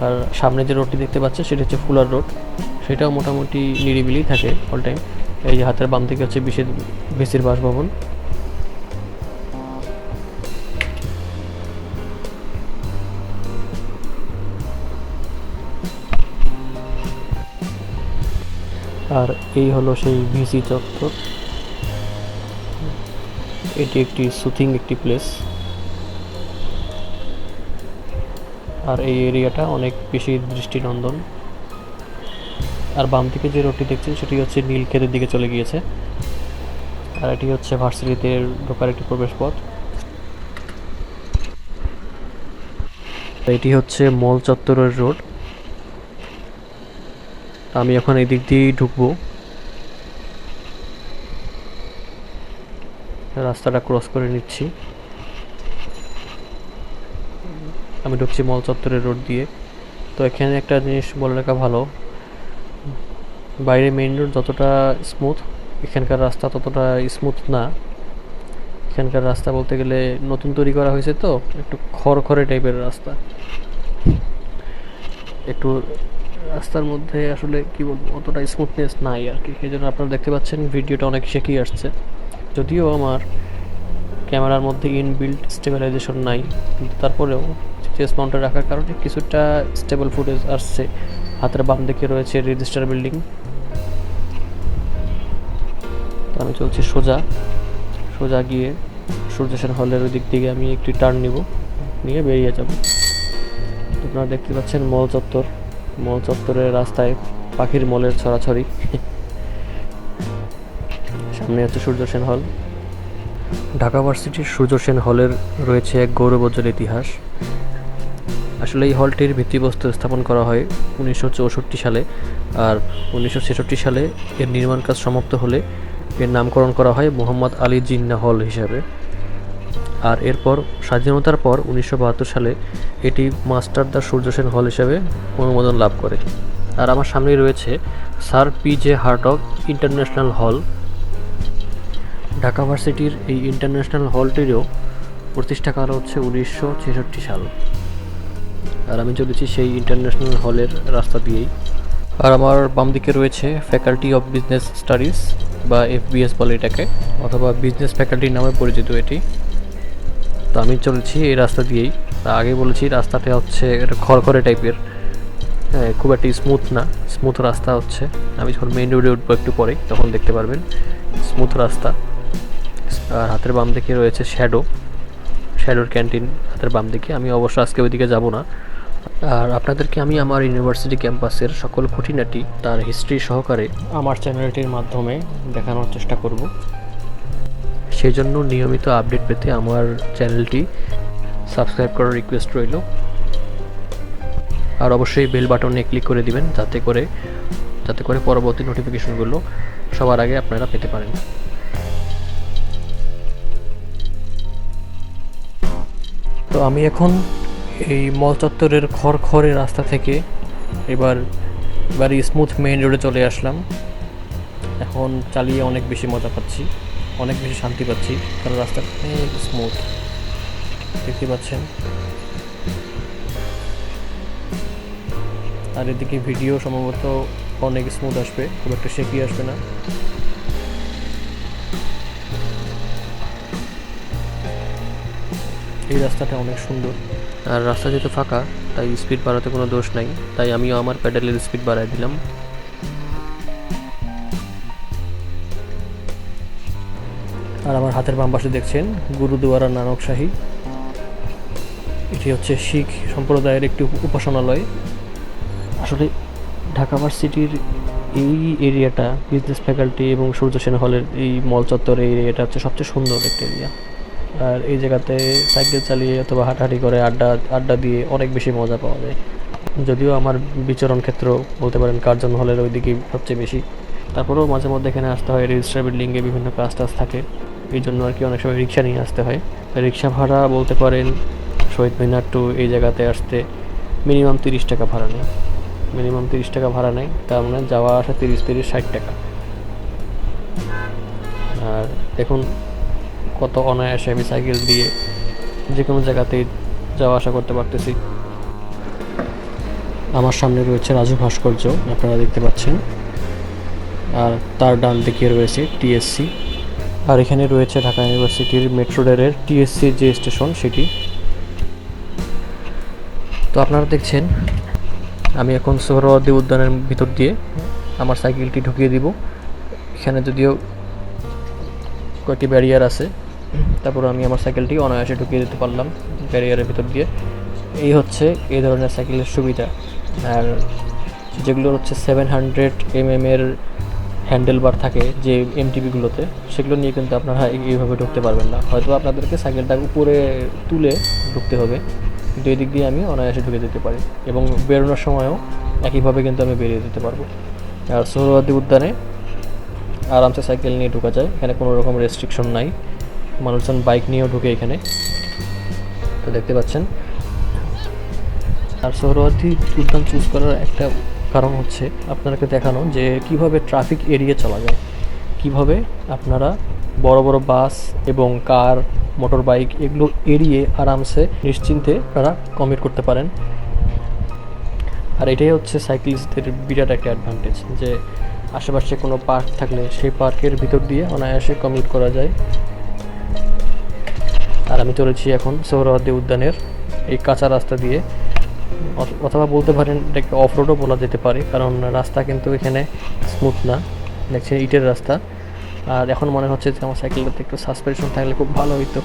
আর সামনে যে রোডটি দেখতে পাচ্ছে সেটা হচ্ছে ফুলার রোড, সেটাও মোটামুটি নিরিবিলি থাকে অল টাইম। এই যে হাতের বাম দিকে হচ্ছে ভিসির বাসভবন। আর এই হলো সেই ভিসি চত্বর। এটি একটি সুথিং একটি প্লেস, আর এই এরিয়াটা অনেক বেশি দৃষ্টিনন্দন। আর বাম দিকে যে রোডটি দেখছেন সেটি হচ্ছে নীলক্ষেতের দিকে চলে গিয়েছে, আর এটি হচ্ছে ভার্সিটিতে ঢোকার একটি প্রবেশ পথ। এটি হচ্ছে মল চত্বরের রোড। আমি এখন এই দিক দিয়েই ঢুকবো, রাস্তাটা ক্রস করে নিচ্ছি। আমি ঢুকছি মল চত্বরের রোড দিয়ে। তো এখানে একটা জিনিস বলে রাখা ভালো, বাইরে মেইন রোড যতটা স্মুথ, এখানকার রাস্তা ততটা স্মুথ না। এখানকার রাস্তা বলতে গেলে নতুন তৈরি করা হয়েছে, তো একটু খড়খড়ে টাইপের রাস্তা। একটু রাস্তার মধ্যে আসলে কি বলবো, অতটা স্মুথনেস নাই আর কি। এই জন্য আপনারা দেখতে পাচ্ছেন ভিডিওটা অনেক শেকি আসছে, যদিও আমার ক্যামেরার মধ্যে ইনবিল্ট স্টেবিলাইজেশন নাই, কিন্তু তারপরেও চেস মাউন্টে রাখার কারণে কিছুটা স্টেবল ফুটেজ আসছে। হাতের বাম দিকে রয়েছে রেজিস্টার বিল্ডিং। তো আমি চলছি সোজা সোজা গিয়ে সূর্য সেন হলের ওই দিক থেকে আমি একটি টার্ন নিয়ে বেরিয়ে যাব। আপনারা দেখতে পাচ্ছেন মল চত্বর, মল চত্বরের রাস্তায় পাখির মলের ছড়াছড়ি। সামনে হচ্ছে সূর্য সেন হল। ঢাকা ভার্সিটির সূর্য সেন হলের রয়েছে এক গৌরবোজ্জ্বল ইতিহাস। আসলে এই হলটির ভিত্তিপ্রস্তর স্থাপন করা হয় 1964 সালে, আর 1966 সালে এর নির্মাণ কাজ সমাপ্ত হলে এর নামকরণ করা হয় মোহাম্মদ আলী জিন্নাহ হল হিসাবে। আর এরপর স্বাধীনতার পর 1972 সালে এটি মাস্টার দ্য সূর্য সেন হল হিসাবে অনুমোদন লাভ করে। আর আমার সামনেই রয়েছে স্যার পি.জে. হার্টগ ইন্টারন্যাশনাল হল। ঢাকা ভার্সিটির এই ইন্টারন্যাশনাল হলটিরও প্রতিষ্ঠাকাল হচ্ছে 1966 সাল। আর আমি চলেছি সেই ইন্টারন্যাশনাল হলের রাস্তা দিয়েই। আর আমার বাম দিকে রয়েছে ফ্যাকাল্টি অফ বিজনেস স্টাডিজ বা FBS বলে এটাকে, অথবা বিজনেস ফ্যাকাল্টির নামে পরিচিত এটি। তো আমি চলেছি এই রাস্তা দিয়েই। আগে বলেছি রাস্তাটা হচ্ছে একটা খড়খড়ে টাইপের, হ্যাঁ, খুব একটা স্মুথ না। স্মুথ রাস্তা হচ্ছে, আমি যখন মেইন রোডে উঠবো একটু পরে তখন দেখতে পারবেন স্মুথ রাস্তা। আর হাতের বাম দিকে রয়েছে শ্যাডোর ক্যান্টিন হাতের বাম দিকে। আমি অবশ্য আজকে ওইদিকে যাব না। আর আপনাদেরকে আমি আমার ইউনিভার্সিটি ক্যাম্পাসের সকল খুঁটিনাটি তার হিস্ট্রি সহকারে আমার চ্যানেলটির মাধ্যমে দেখানোর চেষ্টা করব। সেই জন্য নিয়মিত আপডেট পেতে আমার চ্যানেলটি সাবস্ক্রাইব করার রিকোয়েস্ট রইল। আর অবশ্যই বেল বাটনে ক্লিক করে দিবেন, যাতে করে পরবর্তী নোটিফিকেশনগুলো সবার আগে আপনারা পেতে পারেন। তো আমি এখন এই মল চত্বরের খড়খড়ে রাস্তা থেকে এবার স্মুথ মেইন রোডে চলে আসলাম। এখন চালিয়ে অনেক বেশি মজা পাচ্ছি, অনেক বেশি শান্তি পাচ্ছি, কারণ রাস্তাটা অনেক স্মুথ দেখতে পাচ্ছেন। আর এদিকে ভিডিও সম্ভবত অনেক স্মুথ আসবে, খুব একটা শেকি আসবে না। এই রাস্তাটা অনেক সুন্দর। আর রাস্তা যেহেতু ফাঁকা, তাই স্পিড বাড়াতে কোনো দোষ নাই, তাই আমিও আমার প্যাডেলের স্পিড বাড়াই দিলাম। আর আমার হাতের বাম পাশে দেখছেন গুরুদুয়ারা নানকশাহী। এটি হচ্ছে শিখ সম্প্রদায়ের একটি উপাসনালয়। আসলে ঢাকা ভার্সিটির এই এরিয়াটা, বিজনেস ফ্যাকাল্টি এবং সূর্য সেন হলের এই মল চত্বর এই এরিয়াটা হচ্ছে সবচেয়ে সুন্দর একটা এরিয়া। আর এই জায়গাতে সাইকেল চালিয়ে অথবা হাঁটাহাঁটি করে আড্ডা দিয়ে অনেক বেশি মজা পাওয়া যায়। যদিও আমার বিচরণ ক্ষেত্র বলতে পারেন কার্জন হলের ওই দিকেই সবচেয়ে বেশি, তারপরেও মাঝে মধ্যে এখানে আসতে হয়। রেজিস্টার বিল্ডিংয়ে বিভিন্ন কাজ টাজ থাকে, এই জন্য আর কি অনেক সময় রিক্সা নিয়ে আসতে হয়। রিক্সা ভাড়া বলতে পারেন শহীদ মিনার টু এই জায়গাতে আসতে মিনিমাম 30 টাকা ভাড়া নেয়। মিনিমাম 30 টাকা ভাড়া নেয়, তার মানে যাওয়া আসা 30-60 টাকা। আর দেখুন কত অনায়াসে আমি সাইকেল দিয়ে যে কোনো জায়গাতেই যাওয়া আসা করতে পারতেছি। আমার সামনে রয়েছে রাজু ভাস্কর্য, আপনারা দেখতে পাচ্ছেন, আর তার ডান দিকে রয়েছে TSC। আর এখানে রয়েছে ঢাকা ইউনিভার্সিটির মেট্রো রেলের TSC যে স্টেশন সেটি। তো আপনারা দেখছেন আমি এখন সোহরাওয়ার্দী উদ্যানের ভিতর দিয়ে আমার সাইকেলটি ঢুকিয়ে দিব। এখানে যদিও কয়েকটি ব্যারিয়ার আছে, তারপর আমি আমার সাইকেলটি অনায়াসে ঢুকিয়ে দিতে পারলাম ব্যারিয়ারের ভিতর দিয়ে। এই হচ্ছে এই ধরনের সাইকেলের সুবিধা। আর যেগুলো হচ্ছে 700 এর হ্যান্ডেল বার থাকে যে এমটিবিগুলোতে, সেগুলো নিয়ে কিন্তু আপনারা এইভাবে ঢুকতে পারবেন না। হয়তো আপনাদেরকে সাইকেলটা উপরে তুলে ঢুকতে হবে, কিন্তু এই দিক দিয়ে আমি অনায়াসে ঢুকে দিতে পারি এবং বেরোনোর সময়ও একইভাবে কিন্তু আমি বেরিয়ে দিতে পারবো। আর সোহরাওয়ার্দী উদ্যানে আরামসে সাইকেল নিয়ে ঢোকা যায়, এখানে কোনো রকম রেস্ট্রিকশন নাই। মানুষজন বাইক নিয়েও ঢুকে এখানে, তো দেখতে পাচ্ছেন। আর সোহরাওয়ার্দী উদ্যান চুজ করার একটা কারণ হচ্ছে আপনাদেরকে দেখানো যে কিভাবে ট্রাফিক এড়িয়ে চলা যায়, কিভাবে আপনারা বড় বড় বাস এবং কার, মোটর বাইক এগুলো এড়িয়ে আরামসে নিশ্চিন্তে আপনারা কমিট করতে পারেন। আর এটাই হচ্ছে সাইক্লিস্টদের বিরাট একটা অ্যাডভান্টেজ, যে আশেপাশে কোনো পার্ক থাকলে সেই পার্কের ভিতর দিয়ে অনায়াসে কমিট করা যায়। আর আমি চলেছি এখন সোহরাওয়ার্দী উদ্যানের এই কাঁচা রাস্তা দিয়ে, অথবা বলতে পারেন এটাকে অফ রোডও বলা যেতে পারে, কারণ রাস্তা কিন্তু এখানে স্মুথ না, দেখছেন ইটের রাস্তা। আর এখন মনে হচ্ছে যে আমার সাইকেলটাতে একটু সাসপেনশন থাকলে খুব ভালো হইতো।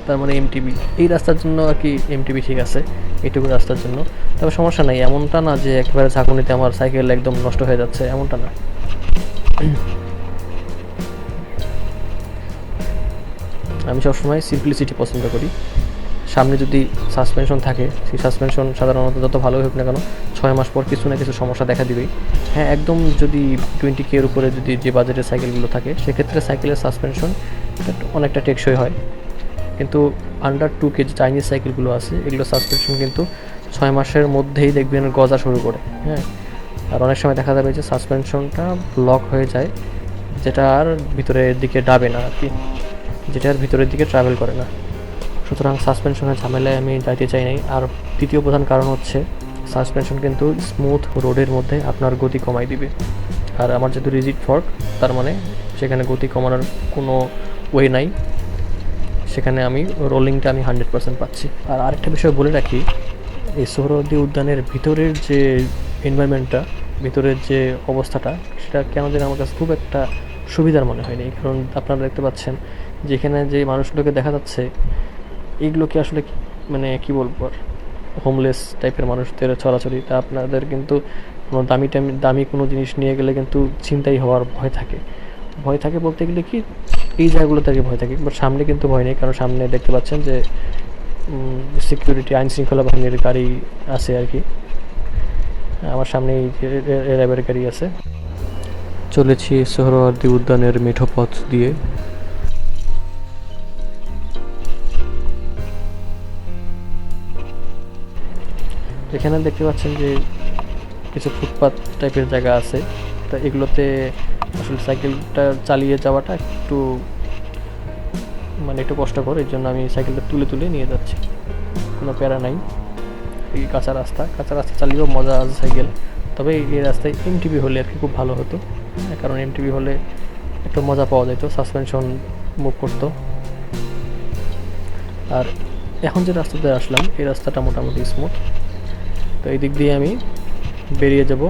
তার মানে এমটিবি এই রাস্তার জন্য আর কি, এমটিবি ঠিক আছে এইটুকু রাস্তার জন্য। তবে সমস্যা নাই, এমনটা না যে একেবারে ঝাঁকুনিতে আমার সাইকেল একদম নষ্ট হয়ে যাচ্ছে, এমনটা না। আমি সবসময় সিম্পলিসিটি পছন্দ করি। সামনে যদি সাসপেনশন থাকে, সেই সাসপেনশন সাধারণত যত ভালোই হোক না কেন 6 মাস পর কিছু না কিছু সমস্যা দেখা দিবেই। হ্যাঁ, একদম যদি 20K এর উপরে যদি যে বাজেটের সাইকেলগুলো থাকে, সেক্ষেত্রে সাইকেলের সাসপেনশন অনেকটা টেকসই হয়। কিন্তু আন্ডার 2K যে চাইনিজ সাইকেলগুলো আছে, এগুলো সাসপেনশন কিন্তু 6 মাসের মধ্যেই দেখবেন গজা শুরু করে। হ্যাঁ, আর অনেক সময় দেখা যাবে যে সাসপেনশনটা ব্লক হয়ে যায়, যেটা আর ভিতরের দিকে ডাবে না আর কি, যেটা আর ভিতরের দিকে ট্রাভেল করে না। সুতরাং সাসপেনশনের ঝামেলায় আমি যাইতে চাই নাই। আর দ্বিতীয় প্রধান কারণ হচ্ছে সাসপেনশন কিন্তু স্মুথ রোডের মধ্যে আপনার গতি কমাই দিবে। আর আমার যেহেতু রিজিড ফর্ক, তার মানে সেখানে গতি কমানোর কোনো ওয়ে নাই, সেখানে আমি রোলিংটা আমি 100% পাচ্ছি। আর আরেকটা বিষয় বলে রাখি, এই সোহরাওয়ার্দী উদ্যানের ভিতরের যে এনভায়রনমেন্টটা, ভিতরের যে অবস্থাটা, সেটা কেন যেন আমার কাছে খুব একটা সুবিধার মনে হয়নি। কারণ আপনারা দেখতে পাচ্ছেন যেখানে যে মানুষগুলোকে দেখা যাচ্ছে, এইগুলোকে আসলে মানে কি বলবো, আর হোমলেস টাইপের মানুষদের ছড়াছড়ি। তা আপনাদের কিন্তু কোনো দামি কোনো জিনিস নিয়ে গেলে কিন্তু ছিনতাই হওয়ার ভয় থাকে। ভয় থাকে বলতে গেলে কি, এই জায়গাগুলোতে আর কি ভয় থাকে, বাট সামনে কিন্তু ভয় নেই, কারণ সামনে দেখতে পাচ্ছেন যে সিকিউরিটি, আইন শৃঙ্খলা বাহিনীর গাড়ি আছে আর কি। আমার সামনে র্যাবের গাড়ি আছে। চলেছি সোহরাওয়ার্দী উদ্যানের মেঠো পথ দিয়ে। এখানে দেখতে পাচ্ছেন যে কিছু ফুটপাথ টাইপের জায়গা আছে, তা এগুলোতে আসলে সাইকেলটা চালিয়ে যাওয়াটা একটু মানে একটু কষ্টকর, এর জন্য আমি সাইকেলটা তুলে তুলে নিয়ে যাচ্ছি, কোনো প্যারা নাই। এই কাঁচা রাস্তা চালিয়েও মজা আছে সাইকেল। তবে এই রাস্তায় এমটিবি হলে আর কি খুব ভালো হতো, কারণ এমটিবি হলে একটু মজা পাওয়া যেত, সাসপেনশন মুভ করতো। আর এখন যে রাস্তাতে আসলাম, এই রাস্তাটা মোটামুটি স্মুথ। তো এই দিক দিয়ে আমি বেরিয়ে যাব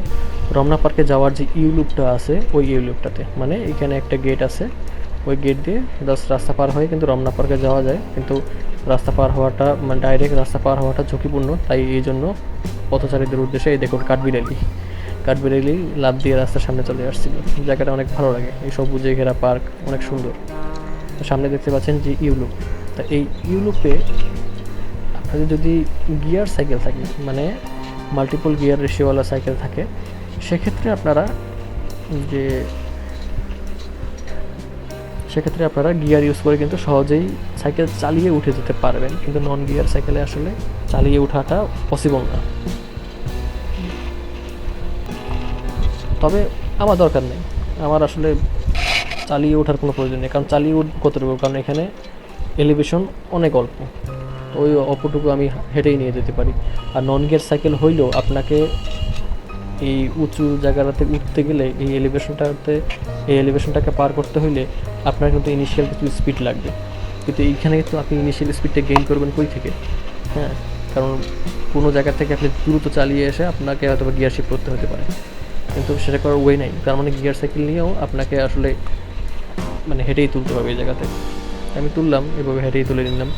রমনা পার্কে যাওয়ার যে ইউলুপটা আছে, ওই ইউলুপটাতে, মানে এখানে একটা গেট আছে, ওই গেট দিয়ে রাস্তা পার হয়ে কিন্তু রমনা পার্কে যাওয়া যায়। কিন্তু রাস্তা পার হওয়াটা মানে ডাইরেক্ট রাস্তা পার হওয়াটা ঝুঁকিপূর্ণ, তাই এই জন্য পথচারীদের উদ্দেশ্যে এই দেখুন কাঠবিড়ালি লাফ দিয়ে রাস্তার সামনে চলে আসছিল। জায়গাটা অনেক ভালো লাগে, এই সবুজে ঘেরা পার্ক অনেক সুন্দর। সামনে দেখতে পাচ্ছেন যে ইউলুপ, তা এই ইউলুপে আপনাদের যদি গিয়ার সাইকেল থাকে, মানে মাল্টিপল গিয়ার রেশিওওয়ালা সাইকেল থাকে, সেক্ষেত্রে আপনারা গিয়ার ইউজ করে কিন্তু সহজেই সাইকেল চালিয়ে উঠে যেতে পারবেন, কিন্তু নন গিয়ার সাইকেলে আসলে চালিয়ে ওঠাটা পসিবল না। তবে আমার দরকার নেই, আমার আসলে চালিয়ে ওঠার কোনো প্রয়োজন নেই, কারণ চালিয়ে উঠবো কতটুকু, কারণ এখানে এলিভেশন অনেক অল্প, ওই অল্পটুকু আমি হেঁটেই নিয়ে যেতে পারি। আর নন গিয়ার সাইকেল হইলেও আপনাকে এই উঁচু জায়গাটাতে উঠতে গেলে এই এলিভেশনটাকে পার করতে হইলে আপনার কিন্তু ইনিশিয়াল কিছু স্পিড লাগবে, কিন্তু এইখানে কিন্তু আপনি ইনিশিয়াল স্পিডটা গেইন করবেন কই থেকে? হ্যাঁ, কারণ কোনো জায়গা থেকে আপনি দ্রুত চালিয়ে এসে আপনাকে হয়তো গিয়ার শিফট করতে হতে পারে। কিন্তু সেটা করার ওয়ে নাই, তার মানে গিয়ার সাইকেল নিয়েও আপনাকে আসলে মানে হেঁটেই তুলতে হবে এই জায়গাতে। আমি তুললাম, এভাবে হেঁটেই তুলে নিলাম,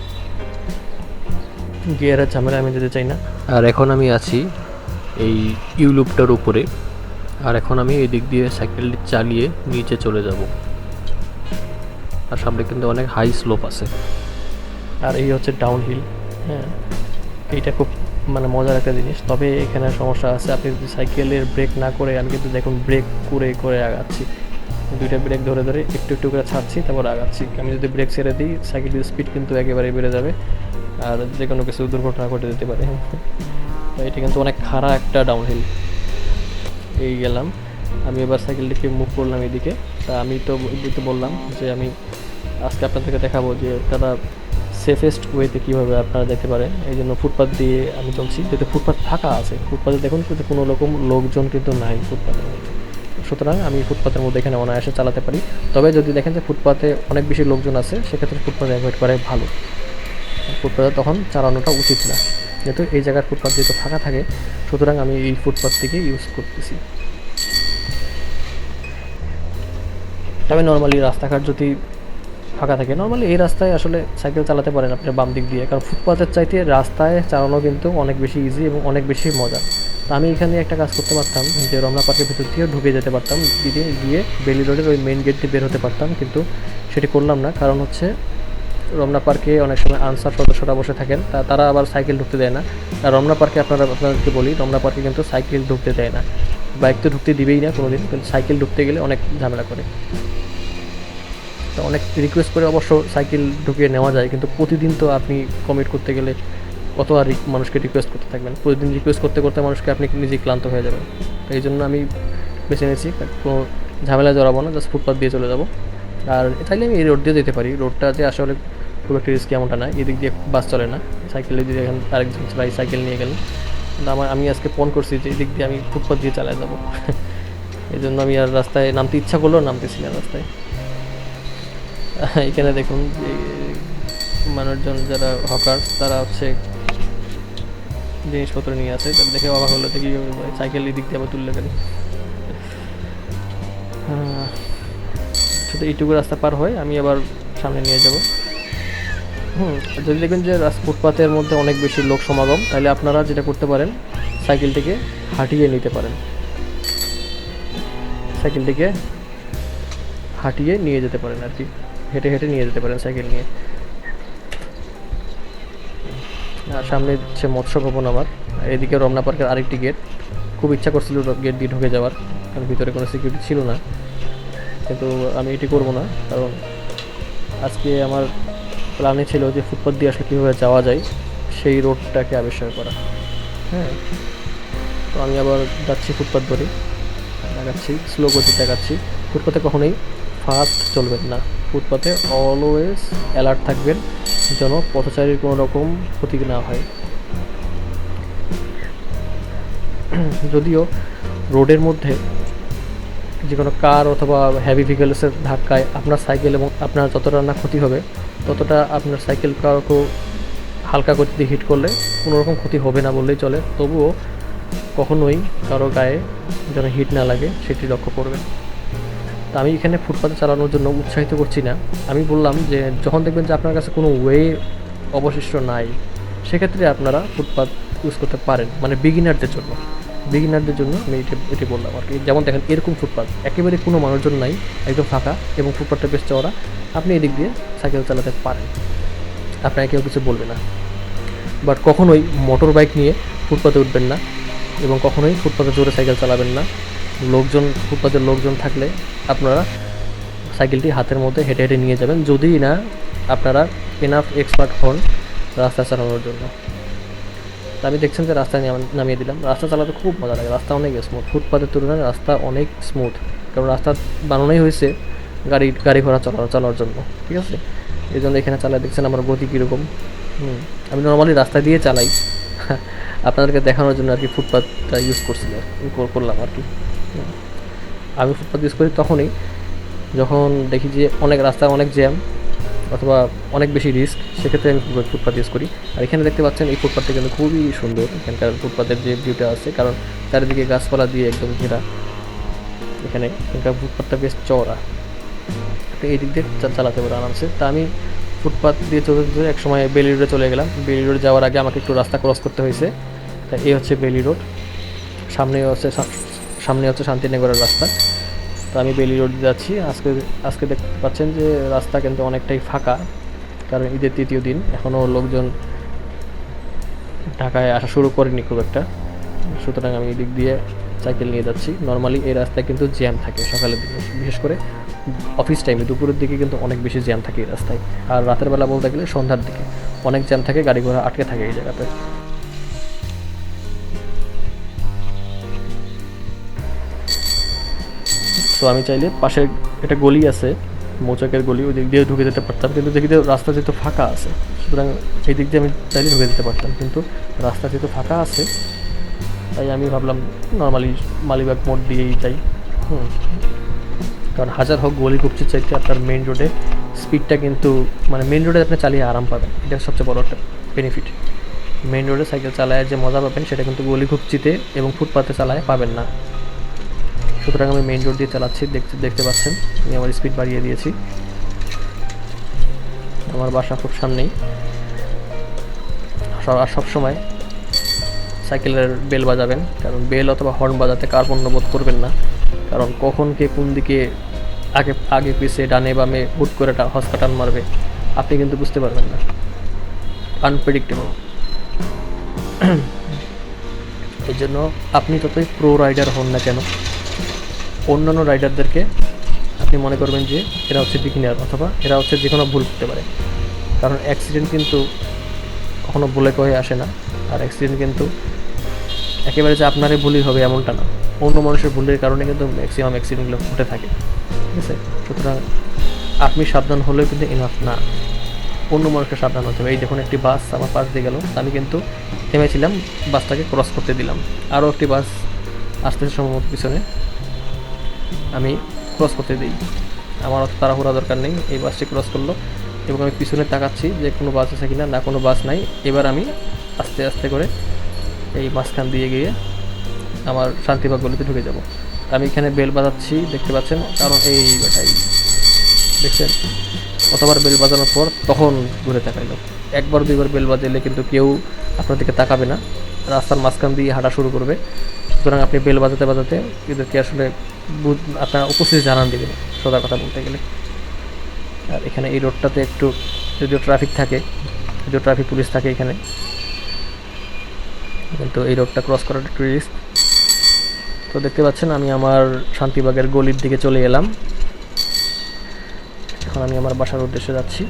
গিয়ারের ঝামেলা আমি যেতে চাই না। আর এখন আমি আছি এই ইউলুপটার উপরে, আর এখন আমি এই দিক দিয়ে সাইকেলটি চালিয়ে নিচে চলে যাব। আর সামনে কিন্তু অনেক হাই স্লোপ আছে, আর এই হচ্ছে ডাউন হিল। হ্যাঁ, এইটা খুব মানে মজার একটা জিনিস। তবে এখানে সমস্যা আছে, আপনি যদি সাইকেলের ব্রেক না করে, আমি কিন্তু দেখুন ব্রেক করে করে আগাচ্ছি, দুইটা ব্রেক ধরে ধরে একটু একটু করে ছাড়ছি, তারপর আগাচ্ছি। আমি যদি ব্রেক ছেড়ে দিই, সাইকেলের স্পিড কিন্তু একেবারে বেড়ে যাবে, আর যে কোনো কিছু দুর্ঘটনা ঘটে যেতে পারে। তো এটা কিন্তু অনেক খাড়া একটা ডাউনহিল। এই গেলাম, আমি এবার সাইকেলটিকে মুভ করলাম এদিকে। তা আমি তো বললাম যে আমি আজকে আপনাদেরকে দেখাবো যে তারা সেফেস্ট ওয়েতে কীভাবে আপনারা দেখতে পারেন। এই জন্য ফুটপাথ দিয়ে আমি চলছি, যেহেতু ফুটপাথ ফাঁকা আছে। ফুটপাথে দেখুন কিন্তু কোনো রকম লোকজন কিন্তু নাই ফুটপাথের মধ্যে, সুতরাং আমি ফুটপাথের মধ্যে এখানে অনায়াসে চালাতে পারি। তবে যদি দেখেন যে ফুটপাথে অনেক বেশি লোকজন আছে, সেক্ষেত্রে ফুটপাথ অ্যাভয়েড করাই ভালো। ফুটপাথে তখন চালানোটা উচিত না, যেহেতু এই জায়গার ফুটপাথ যেহেতু ফাঁকা থাকে, সুতরাং আমি এই ফুটপাথ থেকে ইউজ করতেছি। তবে নর্মালি রাস্তাঘাট যদি ফাঁকা থাকে, নর্মালি এই রাস্তায় আসলে সাইকেল চালাতে পারেন আপনি বাম দিক দিয়ে, কারণ ফুটপাথের চাইতে রাস্তায় চালানো কিন্তু অনেক বেশি ইজি এবং অনেক বেশি মজা। আমি এখানে একটা কাজ করতে পারতাম, যে রমনা পার্কের ভিতর দিয়েও ঢুকে যেতে পারতাম, দিকে গিয়ে বেলি রোডের ওই মেন গেট দিয়ে বের হতে পারতাম, কিন্তু সেটি করলাম না। কারণ হচ্ছে রমনা পার্কে অনেক সময় আনসার সদস্যরা বসে থাকেন, তারা আবার সাইকেল ঢুকতে দেয় না। আর রমনা পার্কে আপনাদেরকে বলি, রমনা পার্কে কিন্তু সাইকেল ঢুকতে দেয় না। বাইক তো ঢুকতে দিবেই না কোনো দিন, কিন্তু সাইকেল ঢুকতে গেলে অনেক ঝামেলা করে। তো অনেক রিকোয়েস্ট করে অবশ্য সাইকেল ঢুকিয়ে নেওয়া যায়, কিন্তু প্রতিদিন তো আপনি কমিট করতে গেলে কত আর মানুষকে রিকোয়েস্ট করতে থাকবেন? প্রতিদিন রিকোয়েস্ট করতে করতে মানুষকে আপনি নিজেই ক্লান্ত হয়ে যাবেন। তো এই জন্য আমি বেছে নিয়েছি কোনো ঝামেলা জড়াবো না, জাস্ট ফুটপাথ দিয়ে চলে যাব। আর চাইলে আমি এই রোড দিয়ে যেতে পারি, রোডটা যে আসলে খুব একটা রিস্কি এমনটা না, এদিক দিয়ে বাস চলে না। সাইকেলে যদি এখন আরেকজন চালাই, সাইকেল নিয়ে গেলেন, কিন্তু আমি আজকে ফোন করছি যে এদিক দিয়ে আমি ফুটপাথ দিয়ে চালায় যাবো। এই জন্য আমি আর রাস্তায় নামতে ইচ্ছা করলেও নামতেছি না রাস্তায়। এখানে দেখুন যে মানুষজন যারা হকার্স, তারা হচ্ছে জিনিসপত্র নিয়ে আসে, তাদের দেখে অবাক হলো দেখি সাইকেল দিক দিয়ে আবার তুললে গেলে। শুধু এইটুকু রাস্তা পার হয় আমি আবার সামনে নিয়ে যাব। যদি দেখবেন যে ফুটপাথের মধ্যে অনেক বেশি লোক সমাগম, তাহলে আপনারা যেটা করতে পারেন, সাইকেলটিকে হাঁটিয়ে নিতে পারেন, সাইকেলটিকে হাঁটিয়ে নিয়ে যেতে পারেন আর কি, হেঁটে হেঁটে নিয়ে যেতে পারেন সাইকেল নিয়ে। আর সামনে হচ্ছে মৎস্য ভবন আমার, এদিকে রমনা পার্কের আরেকটি গেট। খুব ইচ্ছা করছিল গেট দিয়ে ঢুকে যাওয়ার, কারণ ভিতরে কোনো সিকিউরিটি ছিল না, কিন্তু আমি এটি করবো না। কারণ আজকে আমার প্ল্যানে ছিল যে ফুটপাথ দিয়ে আসলে কীভাবে যাওয়া যায় সেই রোডটাকে আবিষ্কার করা। হ্যাঁ, তো আমি আবার যাচ্ছি ফুটপাথ ধরে, দেখাচ্ছি স্লো গতি দেখাচ্ছি। ফুটপাথে কখনোই ফাস্ট চলবেন না, ফুটপাথে অলওয়েজ অ্যালার্ট থাকবেন যেন পথচারীর কোনো রকম ক্ষতি না হয়। যদিও রোডের মধ্যে যে কোনো কার অথবা হেভি ভেহিকেলসের ধাক্কায় আপনার সাইকেল এবং আপনার যতটা না ক্ষতি হবে, ততটা আপনার সাইকেল কাউকে হালকা গতিতে হিট করলে কোনো রকম ক্ষতি হবে না বললেই চলে। তবুও কখনোই কারো গায়ে যেন হিট না লাগে সেটি লক্ষ্য করবেন। তা আমি এখানে ফুটপাথে চালানোর জন্য উৎসাহিত করছি না, আমি বললাম যে যখন দেখবেন যে আপনার কাছে কোনো ওয়ে অবশিষ্ট নাই, সেক্ষেত্রে আপনারা ফুটপাথ ইউজ করতে পারেন, মানে বিগিনারদের জন্য আমি এটি বললাম আর কি। যেমন দেখেন এরকম ফুটপাথ একেবারে কোনো মানুষজন নাই, একদম ফাঁকা এবং ফুটপাথটা বেশ চওড়া, আপনি এদিক দিয়ে সাইকেল চালাতে পারেন, আপনাকে কেউ কিছু বলবে না। বাট কখনোই মোটর বাইক নিয়ে ফুটপাথে উঠবেন না এবং কখনোই ফুটপাথে জোরে সাইকেল চালাবেন না। ফুটপাথের লোকজন থাকলে আপনারা সাইকেলটি হাতের মধ্যে হেঁটে হেঁটে নিয়ে যাবেন, যদি না আপনারা এনাফ এক্সপার্ট হন রাস্তা চালানোর জন্য। তা আমি দেখছেন যে রাস্তায় নামিয়ে দিলাম। রাস্তা চালাতে খুব মজা লাগে, রাস্তা অনেক স্মুথ, ফুটপাথের তুলনায় রাস্তা অনেক স্মুথ, কারণ রাস্তা বানানোই হয়েছে গাড়ি ঘোড়া চলার জন্য, ঠিক আছে? এই জন্য এখানে চালায় দেখছেন আমার গতি কীরকম। আমি নর্মালি রাস্তা দিয়ে চালাই, আপনাদেরকে দেখানোর জন্য আর কি ফুটপাথটা ইউজ করলাম আর কি। আমি ফুটপাথ ইউজ করি তখনই যখন দেখি যে রাস্তায় অনেক জ্যাম অথবা অনেক বেশি রিস্ক, সেক্ষেত্রে আমি ফুটপাথ ইউজ করি। আর এখানে দেখতে পাচ্ছেন এই ফুটপাথটা কিন্তু খুবই সুন্দর, এখানকার ফুটপাথের যে ভিউটা আছে, কারণ চারিদিকে গাছপালা দিয়ে একদম ঘেরা, এখানে এখানকার ফুটপাথটা বেশ চওড়া, তো এই দিক দিয়ে চালাতে পারো আরামসে। তা আমি ফুটপাথ দিয়ে চলতে চলতে এক সময় বেলি রোডে চলে গেলাম। বেলি রোড যাওয়ার আগে আমাকে একটু রাস্তা ক্রস করতে হয়েছে। তা এই হচ্ছে বেলি রোড, সামনে হচ্ছে শান্তিনগরের রাস্তা। তো আমি বেলি রোড যাচ্ছি। আজকে দেখতে পাচ্ছেন যে রাস্তা কিন্তু অনেকটাই ফাঁকা, কারণ ঈদের তৃতীয় দিন, এখনও লোকজন ঢাকায় আসা শুরু করেনি খুব একটা। সুতরাং আমি এই দিক দিয়ে সাইকেল নিয়ে যাচ্ছি। নর্মালি এই রাস্তায় কিন্তু জ্যাম থাকে সকালের দিকে, বিশেষ করে অফিস টাইমে, দুপুরের দিকে কিন্তু অনেক বেশি জ্যাম থাকে এই রাস্তায়। আর রাতের বেলা বলতে গেলে সন্ধ্যার দিকে অনেক জ্যাম থাকে, গাড়ি ঘোড়া আটকে থাকে এই জায়গাতে। তো আমি চাইলে পাশে একটা গলি আছে, মৌচাকের গলি, ওই দিক দিয়ে ঢুকে যেতে পারতাম, কিন্তু দেখি রাস্তা যেহেতু ফাঁকা আছে, সুতরাং এই দিক দিয়ে আমি চাইলে ঢুকে যেতে পারতাম, কিন্তু রাস্তা যেহেতু ফাঁকা আছে তাই আমি ভাবলাম নর্মালি মালিবাগ মোড় দিয়েই যাই। কারণ হাজার হোক গলি কুপচির চাইতে আপনার মেইন রোডে স্পিডটা কিন্তু, মানে মেইন রোডে আপনি চালিয়ে আরাম পাবেন, এটা সবচেয়ে বড় একটা বেনিফিট। মেইন রোডে সাইকেল চালায় যে মজা পাবেন সেটা কিন্তু গলি কুপচিতে এবং ফুটপাতে চালায় পাবেন না। সুতরাং আমি মেইন রোড দিয়ে চালাচ্ছি, দেখতে পাচ্ছেন আমি আমার স্পিড বাড়িয়ে দিয়েছি। আমার বাসা খুব সামনেই। আর সবসময় সাইকেলের বেল বাজাবেন, কারণ বেল অথবা হর্ন বাজাতে কার্পণ্য বোধ করবেন না, কারণ কখন কে কোন দিকে আগে পিছে ডানে বামে হুট করে হস্কা টান মারবে আপনি কিন্তু বুঝতে পারবেন না, আনপ্রেডিক্টেবল। এই জন্য আপনি যতই প্রো রাইডার হন না কেন, অন্যান্য রাইডারদেরকে আপনি মনে করবেন যে এরা হচ্ছে বিগিনার, অথবা এরা হচ্ছে যে কোনো ভুল করতে পারে। কারণ অ্যাক্সিডেন্ট কিন্তু কখনো বলে কয়ে আসে না, আর অ্যাক্সিডেন্ট কিন্তু একেবারে যে আপনারই ভুলই হবে এমনটা না, অন্য মানুষের ভুলের কারণে কিন্তু ম্যাক্সিমাম অ্যাক্সিডেন্টগুলো ঘটে থাকে, ঠিক আছে? সুতরাং আপনি সাবধান হলেও কিন্তু ইনাফ না, অন্য মানুষকে সাবধান হতে হবে। এই দেখুন একটি বাস আমার পাশ দিয়ে গেল, আমি কিন্তু থেমেছিলাম, বাসটাকে ক্রস করতে দিলাম। আরও একটি বাস আসতেছে সম্ভবত পিছনে, আমি ক্রস করতে দিই, আমার অত তাড়াহুড়া দরকার নেই। এই বাসটি ক্রস করলো এবং আমি পিছনে তাকাচ্ছি যে কোনো বাস আছে কিনা, না কোনো বাস নাই। এবার আমি আস্তে আস্তে করে এই মাঝখান দিয়ে গিয়ে আমার শান্তিবাগ গলিতে ঢুকে যাব। আমি এখানে বেল বাজাচ্ছি, দেখতে পাচ্ছেন, কারণ এই বেটাই দেখছেন কতবার বেল বাজানোর পর তখন ঘুরে তাকাইল। একবার দুইবার বেল বাজাইলে কিন্তু কেউ আপনার দিকে তাকাবে না, রাস্তার মাঝখান দিয়ে হাঁটা শুরু করবে। সুতরাং আপনি বেল বাজাতে বাজাতে এদেরকে আসলে আপনার উপস্থিতি জানান দেবেন, সোজা কথা বলতে গেলে। আর এখানে এই রোডটাতে একটু যদিও ট্রাফিক থাকে, যদিও ট্রাফিক পুলিশ থাকে এখানে, কিন্তু এই রোডটা ক্রস করাটা একটু রিস্ক। তো দেখতে পাচ্ছেন আমি আমার শান্তিবাগের গলির দিকে চলে এলাম। এখন আমি আমার বাসার উদ্দেশ্যে যাচ্ছি।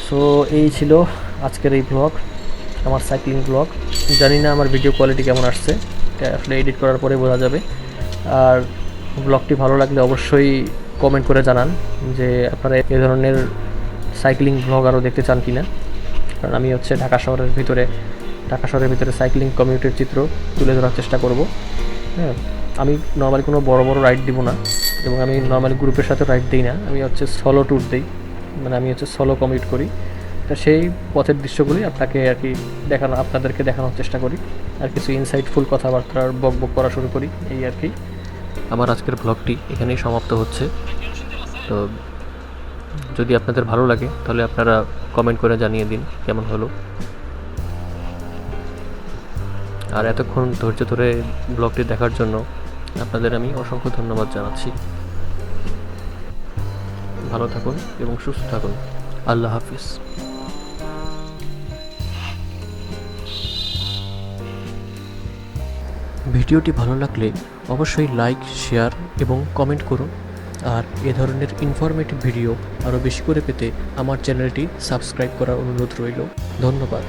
সো এই ছিল আজকের এই ব্লগ, আমার সাইক্লিং ব্লগ। জানি না আমার ভিডিও কোয়ালিটি কেমন আসছে, এটা আসলে এডিট করার পরে বোঝা যাবে। আর ব্লগটি ভালো লাগলে অবশ্যই কমেন্ট করে জানান যে আপনারা এই ধরনের সাইক্লিং ব্লগ আরও দেখতে চান কি না। কারণ আমি হচ্ছে ঢাকা শহরের ভিতরে সাইক্লিং কমিউনিটির চিত্র তুলে ধরার চেষ্টা করব। হ্যাঁ, আমি নর্মালি কোনো বড় রাইড দিব না, এবং আমি নর্মালি গ্রুপের সাথে রাইড দিই না, আমি হচ্ছে সলো ট্যুর দিই, মানে আমি হচ্ছে সলো কমিউট করি। তা সেই পথের দৃশ্যগুলি আপনাদেরকে দেখানোর চেষ্টা করি, আর কিছু ইনসাইটফুল কথাবার্তার বক করা শুরু করি, এই আর কি। আমার আজকের ব্লগটি এখানেই সমাপ্ত হচ্ছে। তো যদি আপনাদের ভালো লাগে তাহলে আপনারা কমেন্ট করে জানিয়ে দিন কেমন হলো। আর এতক্ষণ ধৈর্য ধরে ব্লগটি দেখার জন্য আপনাদের আমি অসংখ্য ধন্যবাদ জানাচ্ছি। ভালো থাকুন এবং সুস্থ থাকুন। আল্লাহ হাফিজ। ভিডিওটি ভালো লাগলে অবশ্যই লাইক, শেয়ার এবং কমেন্ট করুন। আর এ ধরনের ইনফরমেটিভ ভিডিও আরও বেশি করে পেতে আমার চ্যানেলটি সাবস্ক্রাইব করার অনুরোধ রইল। ধন্যবাদ।